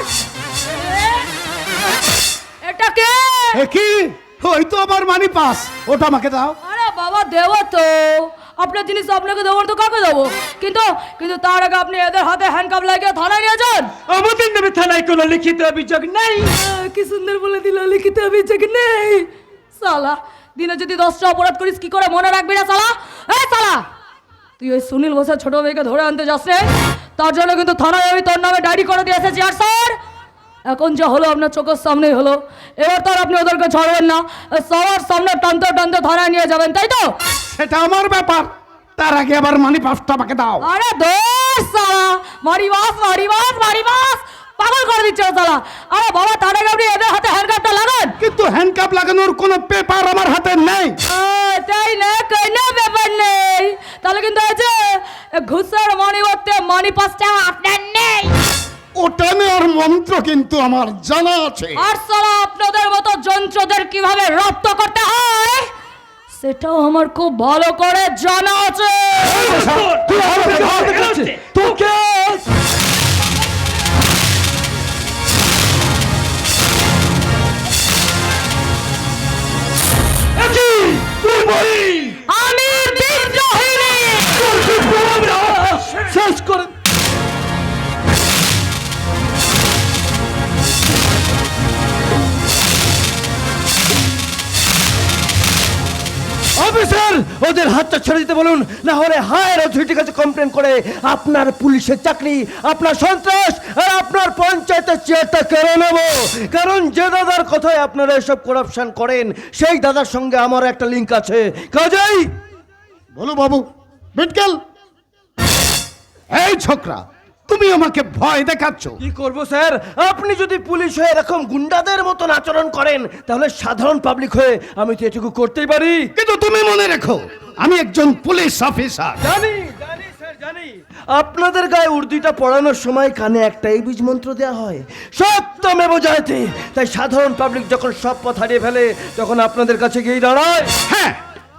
এটা কে? কি? ওই তো আমার মানি পাস, ওটা আমাকে দাও। আরে বাবা দেব তো, আপনার জিনিস আপনাকে দেবো তো কাকে দেবো? কিন্তু তার আগে আপনি এদের হাতে হ্যান্ডকাপ লাগিয়ে থানায় নিয়ে যান। আমাদের নামে থানায় কোনো লিখিত অভিযোগ নেই। কি সুন্দর বলে দিল, লিখিত অভিযোগ নেই। সালা দিনে যদি 10টা অপরাধ করিস কি করে মনে রাখবি না সালা? এই সালা তুই ওই সুনীল বসার ছোট মেয়েকে ধরে আনতে যাস রে, তার জন্য কিন্তু থানায় আমি তোর নামে ডায়েরি করে দিয়ে এসেছি। আর স্যার এখন যা হলো আপনার চোখের সামনেই হলো, এবার তো আর আপনি ওদেরকে ছাড়বেন না, সবার সামনে টানতে টানতে থানায় নিয়ে যাবেন, তাই তো? সেটা আমার ব্যাপার, তার আগে আবার মানি পাসটা আমাকে দাও। আরে দোষ সালা, মারি বাস পাগল করে দিচ্ছে সালা। আরে বাবা তার আগে আপনি এদের হাতে হ্যান্ডকাপটা লাগান। কিন্তু হ্যান্ডকাপ লাগানোর কোনো পেপার আমার হাতে নেই। তাই না, কোনো ব্যাপার নেই। তাহলে কিন্তু আছে ঘুষের মণিবর্তে মানি পাসটা আপনার নেই। ওটা নেওয়ার মন্ত্র কিন্তু আমার জানা আছে। আর সালা আপনাদের মতো যন্ত্রদের কিভাবে রপ্ত করতে হয় সেটাও আমার খুব ভালো করে জানা আছে। তোকে আমি বিদ্রোহিনী। শেষ করে অফিসার, ওদের হাতটা ছেড়ে দিতে বলুন, না হলে হায়ার অথরিটির কাছে কমপ্লেন করে আপনার পুলিশের চাকরি, আপনার সন্ত্রাস আর আপনার পঞ্চায়েতের চেয়ারটা কেড়ে নেব। কারণ যে দাদার কথায় আপনারা এসব করাপশন করেন সেই দাদার সঙ্গে আমার একটা লিঙ্ক আছে। কাজেই বলো বাবু বিটকেল, এই ছোকরা তুমি আমাকে ভয় দেখাচ্ছ। কি করব স্যার, আপনি যদি পুলিশ হয়ে এরকম গুন্ডাদের মতন আচরণ করেন তাহলে সাধারণ পাবলিক হয়ে আমি তো এটুকু করতেই পারি। কিন্তু তুমি মনে রেখো আমি একজন পুলিশ অফিসার। জানি স্যার জানি, আপনাদের গায়ে উর্দিটা পড়ানোর সময় কানে একটাই বীজ মন্ত্র দেওয়া হয়, সত্যমেব জয়তে। তাই সাধারণ পাবলিক যখন সব পথ হারিয়ে ফেলে তখন আপনাদের কাছে গিয়ে দাঁড়ায়। হ্যাঁ,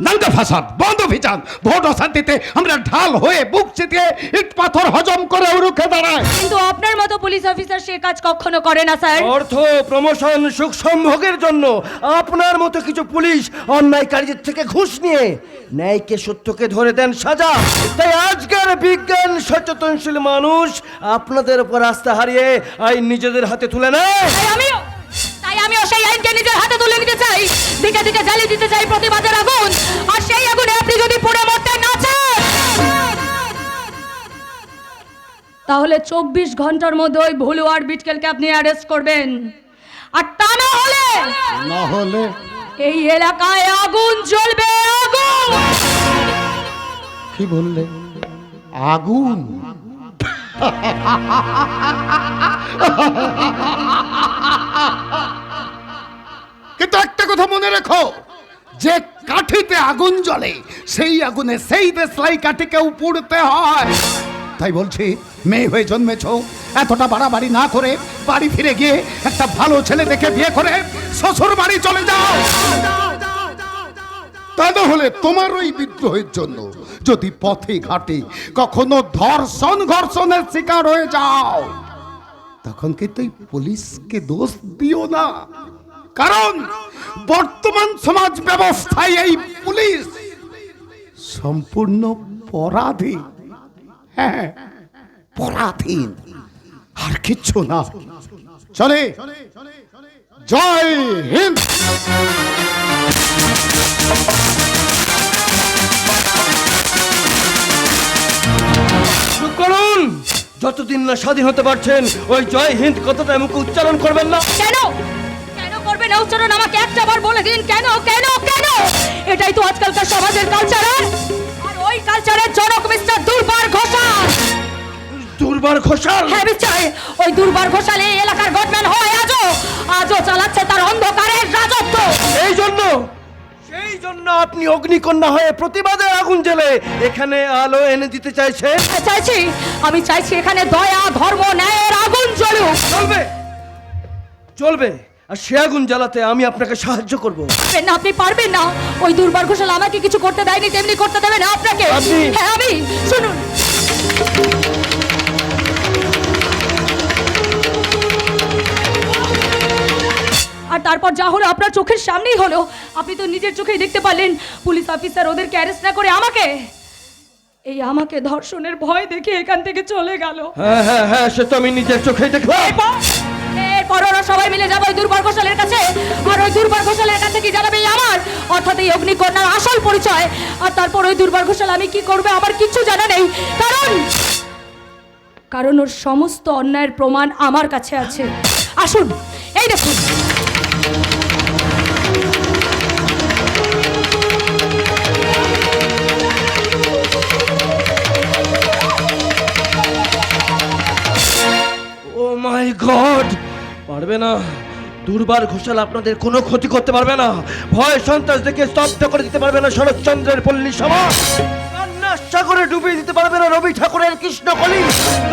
নান্দা ফাসাদ বন্ধ অভিযান, ভোট অশান্তিতে আমরা ঢাল হয়ে বুক চিতিয়ে ইট পাথর হজম করে রুখে দাঁড়ায়। কিন্তু আপনার মতো পুলিশ অফিসার সে কাজ কখনো করে না স্যার। অর্থ, প্রমোশন, সুখ সম্ভোগের জন্য আপনার মতো কিছু পুলিশ অন্যায়কারীদের থেকে ঘুষ নিয়ে ন্যায়কে সত্যকে ধরে দেন সাজা। তাই আজকের বিজ্ঞান সচেতনশীল মানুষ আপনাদের উপর আস্থা হারিয়ে আইন নিজেদের হাতে তুলে নেয়। তাই আমিও সেই আইনকে নিজের হাতে তুলে নিতে চাই, দিকে দিকে জ্বালিয়ে দিতে চাই প্রতিবাদের আগুন। আর সেই আগুনে আপনি যদি পুড়ে মরতে না চান তাহলে 24 ঘন্টার মধ্যে ওই ভুলু আর বিটকেলকে আপনি অ্যারেস্ট করবেন। আর তা না হলে এই এলাকায় আগুন জ্বলবে, আগুন। কি বললে? আগুন? একটা কথা মনে রেখো, যে কাঠিতে আগুন জ্বলে সেই আগুনে সেই দেশলাই কাঠিকেও পুড়তে হয়। তাই বলছি, মেয়ে হয়ে জন্মেছো, এতটা বাড়াবাড়ি না করে বাড়ি ফিরে গিয়ে একটা ভালো ছেলে দেখে বিয়ে করে শ্বশুর বাড়ি চলে যাও। তা না হলে তোমার ওই বিদ্রোহের জন্য যদি পথে ঘাটে কখনো ঘর্ষণের শিকার হয়ে যাও, তখন কিন্তু এই পুলিশকে দোষ দিও না, কারণ বর্তমান সমাজ ব্যবস্থায় এই পুলিশ সম্পূর্ণ পরাধীন। হ্যাঁ, পরাধীন, আর কিচ্ছু না। চলে, জয় হিন্দ। চুপ করুন। যতদিন না স্বাধীন হতে পারছেন ওই জয় হিন্দ কথাটা মুখে উচ্চারণ করবেন না। কেন কেন করবে না উচ্চারণ? আমাকে একটা বার বলে দিন, কেন কেন কেন? এটাই তো আজকালকার সমাজের কালচার, আর ওই কালচারের জনক মিস্টার দুর্বার ঘোষাল। দুর্বার ঘোষাল? হ্যাঁ বিচার, ওই দুর্বার ঘোষাল এই এলাকার গডম্যান হয় আজও চালাচ্ছে তার অন্ধকারের রাজত্ব। সেই জন্য আপনি অগ্নিকন্যা হয়ে প্রতিবাদের আগুন জ্বেলে এখানে আলো এনে দিতে চাইছেন? আমি চাইছি এখানে দয়া, ধর্ম, ন্যায়ের আগুন জ্বলুক। চলবে, আর সে আগুন জ্বালাতে আমি আপনাকে সাহায্য করব। না, আপনি পারবেন না। ওই দুর্বার ঘোষাল আমাকে কিছু করতে দেয়নি, তেমনি করতে দেবে না আপনাকে। হ্যাঁ, আমি শুনুন, আর তারপর যা হলো আপনার চোখের সামনেই হলো। আপনি তো নিজের চোখেই দেখতে পারলেন পুলিশ অফিসার ওদেরকে অ্যারেস্ট না করে আমাকে ধর্ষণের ভয় দেখে এখান থেকে চলে গেল। হ্যাঁ হ্যাঁ হ্যাঁ, সে তো আমি নিজের চোখেই দেখলাম। এরপর ওরা সবাই মিলে যাবে ওই দুর্বার ঘোষালের কাছে, আর ওই দুর্বার ঘোষালের কাছে কি জানাবে আমার, অর্থাৎ এই অগ্নিকন্যার আসল পরিচয়। আর তারপর ওই দুর্বার ঘোষাল আমি কি করবে আমার কিচ্ছু জানা নেই, কারণ ওর সমস্ত অন্যায়ের প্রমাণ আমার কাছে আছে। আসুন, এই দেখুন। ও মাই গড, পারবে না। দুর্বার ঘোষাল আপনাদের কোনো ক্ষতি করতে পারবে না। ভয় সন্ত্রাস দেখে স্তব্ধ করে দিতে পারবে না শরৎচন্দ্রের পল্লী সমাজ। কান্নার সাগরে ডুবিয়ে দিতে পারবে না রবি ঠাকুরের কৃষ্ণকলি।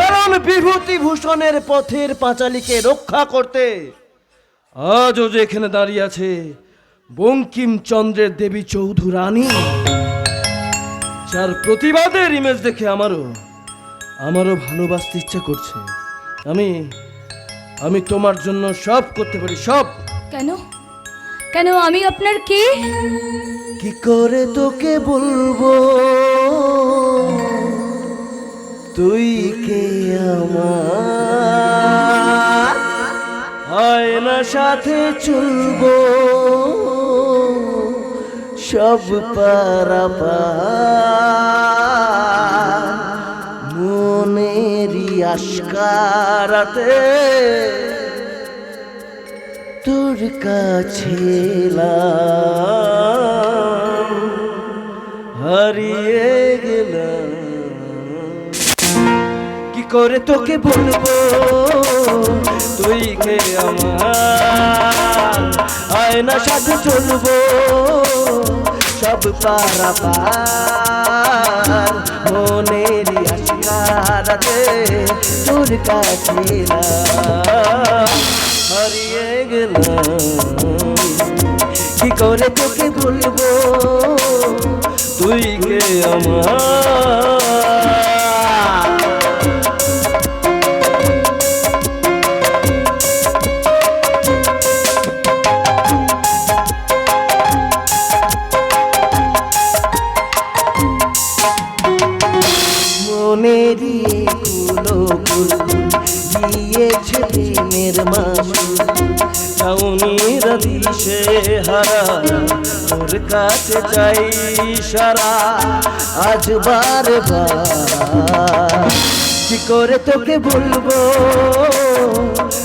কারণ বিভূতিভূষণের পথের পাঁচালীকে রক্ষা করতে আজও যে এখানে দাঁড়িয়ে আছে বঙ্কিমচন্দ্রের দেবী চৌধুরানী, যার প্রতিবাদের ইমেজ দেখে আমারও ভালোবাসতে ইচ্ছা করছে। আমি তোমার জন্য সব করতে পারি, সব। কেন কেন আমি আপনার কি করে তোকে বলবো তুই কে আমার, আয়না সাথে চলবো সব পারাপার, মনেরই আশকারাতে তোর কাছে হারিয়ে গেলাম। কি করে তোকে বলবো তুই কে আমার, আয়না সাথে চলবো সব পারাপার, মনেরই আশকারাতে তোর কাছে হারিয়ে গেলাম। কি করে তোকে বলবো তুই কে আমার। মনেরই কুলো দিয়েছে প্রেমের মাসুল, ছাউনির দিশে হারা তোর কাছে চাই সারা আজ বারবার। কি করে তোকে বলবো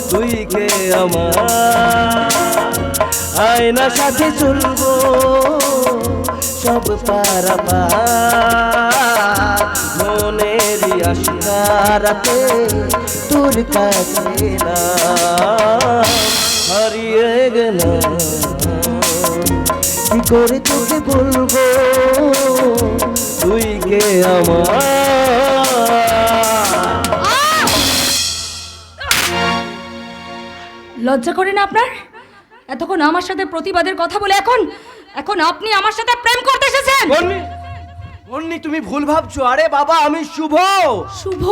তুই কে আমার, আয়না সাথে চলবো সব পারাপার, মনেরই আশকারাতে তোর কাছে হারিয়ে গেলাম। করে তোকে বলবো তুই কে আমার? লজ্জা করে না আপনার? এতক্ষণ আমার সাথে প্রতিবাদের কথা বলে এখন এখন আপনি আমার সাথে প্রেম করতে এসেছেন? বন্নি, বন্নি তুমি ভুল ভাবছো। আরে বাবা আমি শুভ। শুভ?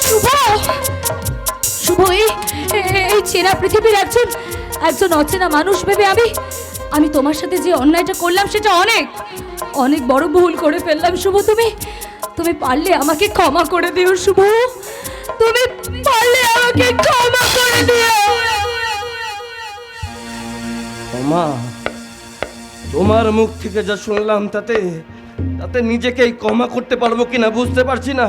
শুভ? শুভ এই চেনা পৃথিবীর একজন একজন অচেনা মানুষ ভেবে আমি তোমার সাথে যে অন্যায়টা করলাম সেটা অনেক অনেক বড় ভুল করে ফেললাম। শুভ তুমি পারলে আমাকে ক্ষমা করে দিও। শুভ তুমি পারলে আমাকে ক্ষমা করে দিও। মা তোমার মুখ থেকে যা শুনলাম তাতে নিজেকেই ক্ষমা করতে পারবো কিনা বুঝতে পারছি না।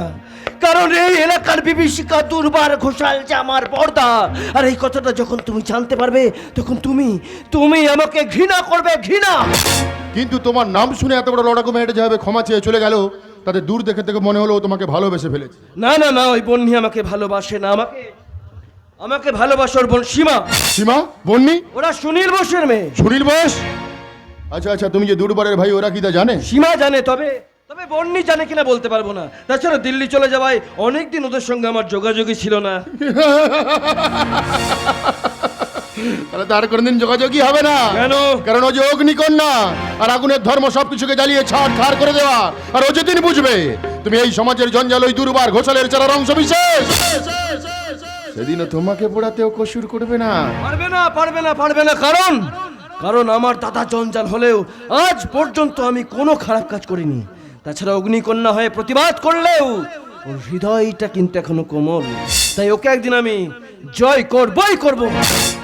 কারণ এই এলাকার বিভীষিকা দুর্বার ঘোষাল যে আমার পর্দা, আর এই কথাটা যখন তুমি জানতে পারবে তখন তুমি আমাকে ঘৃণা করবে, ঘৃণা। কিন্তু তোমার নাম শুনে এত বড় লড়াকু মেয়েটা যেভাবে ক্ষমা চেয়ে চলে গেল, তাতে দূর দেখে থেকে মনে হলো ও তোমাকে ভালোবেসে ফেলেছে। না না না, ওই বন্যি আমাকে ভালোবাসে না। আমাকে ভালোবাসার বোন সীমা। সীমা? বন্নি? ওরা সুনীল বোসের মেয়ে। সুনীল বোস? আচ্ছা আচ্ছা, তুমি যে দুর্বারের ভাই, ওরা কি তা জানে? সীমা জানে, তবে বন্নি জানে কিনা বলতে পারবো না। তাছাড়া দিল্লি চলে যাওয়ায় অনেকদিন ওদের সঙ্গে আমার যোগাযোগই ছিল না। তাহলে তার কোনোদিন যোগাযোগই হবে না। কেন? কারণ ও যে অগ্নিকন্যা, আর আগুনের ধর্ম সবকিছুকে জ্বালিয়ে ছাড় করে দেওয়া। আর ও যেদিন বুঝবে তুমি এই সমাজের জঞ্জাল, ওই দুর্বার ঘোষালের চারার অংশ বিশেষ, সেদিনও তোমাকে পোড়াতেও কসুর করবে না। পারবে না। কারণ আমার দাদা জঞ্জাল হলেও আজ পর্যন্ত আমি কোনো খারাপ কাজ করিনি। তাছাড়া অগ্নিকন্যা হয়ে প্রতিবাদ করলেও ওর হৃদয়টা কিন্তু এখনো কোমল, তাই ওকে একদিন আমি জয় করবই করব।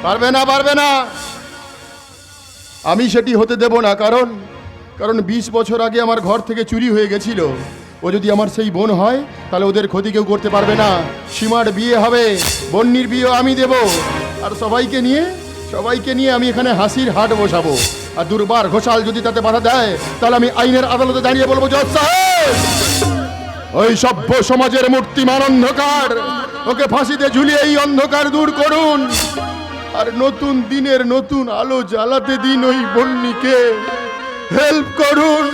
পারবে না, আমি সেটি হতে দেব না। কারণ 20 বছর আগে আমার ঘর থেকে চুরি হয়ে গেছিল। ও যদি আমার সেই বোন হয় তাহলে ওদের ক্ষতি কেউ করতে পারবে না। সীমার বিয়ে হবে, বন্নির বিয়ে আমি দেব, আর সবাইকে নিয়ে আমি এখানে হাসির হাট বসাবো। আর দুর্বার ঘোষাল যদি তাতে বাধা দেয় তাহলে আমি আইনের আদালতে দাঁড়িয়ে বলবো, জজ সাহেব, ওই সভ্য সমাজের মূর্তিমান অন্ধকার, ওকে ফাঁসিতে ঝুলিয়ে এই অন্ধকার দূর করুন, আর নতুন দিনের নতুন আলো জ্বালাতে দিন ওই বন্নিকে। হেল্প করুন।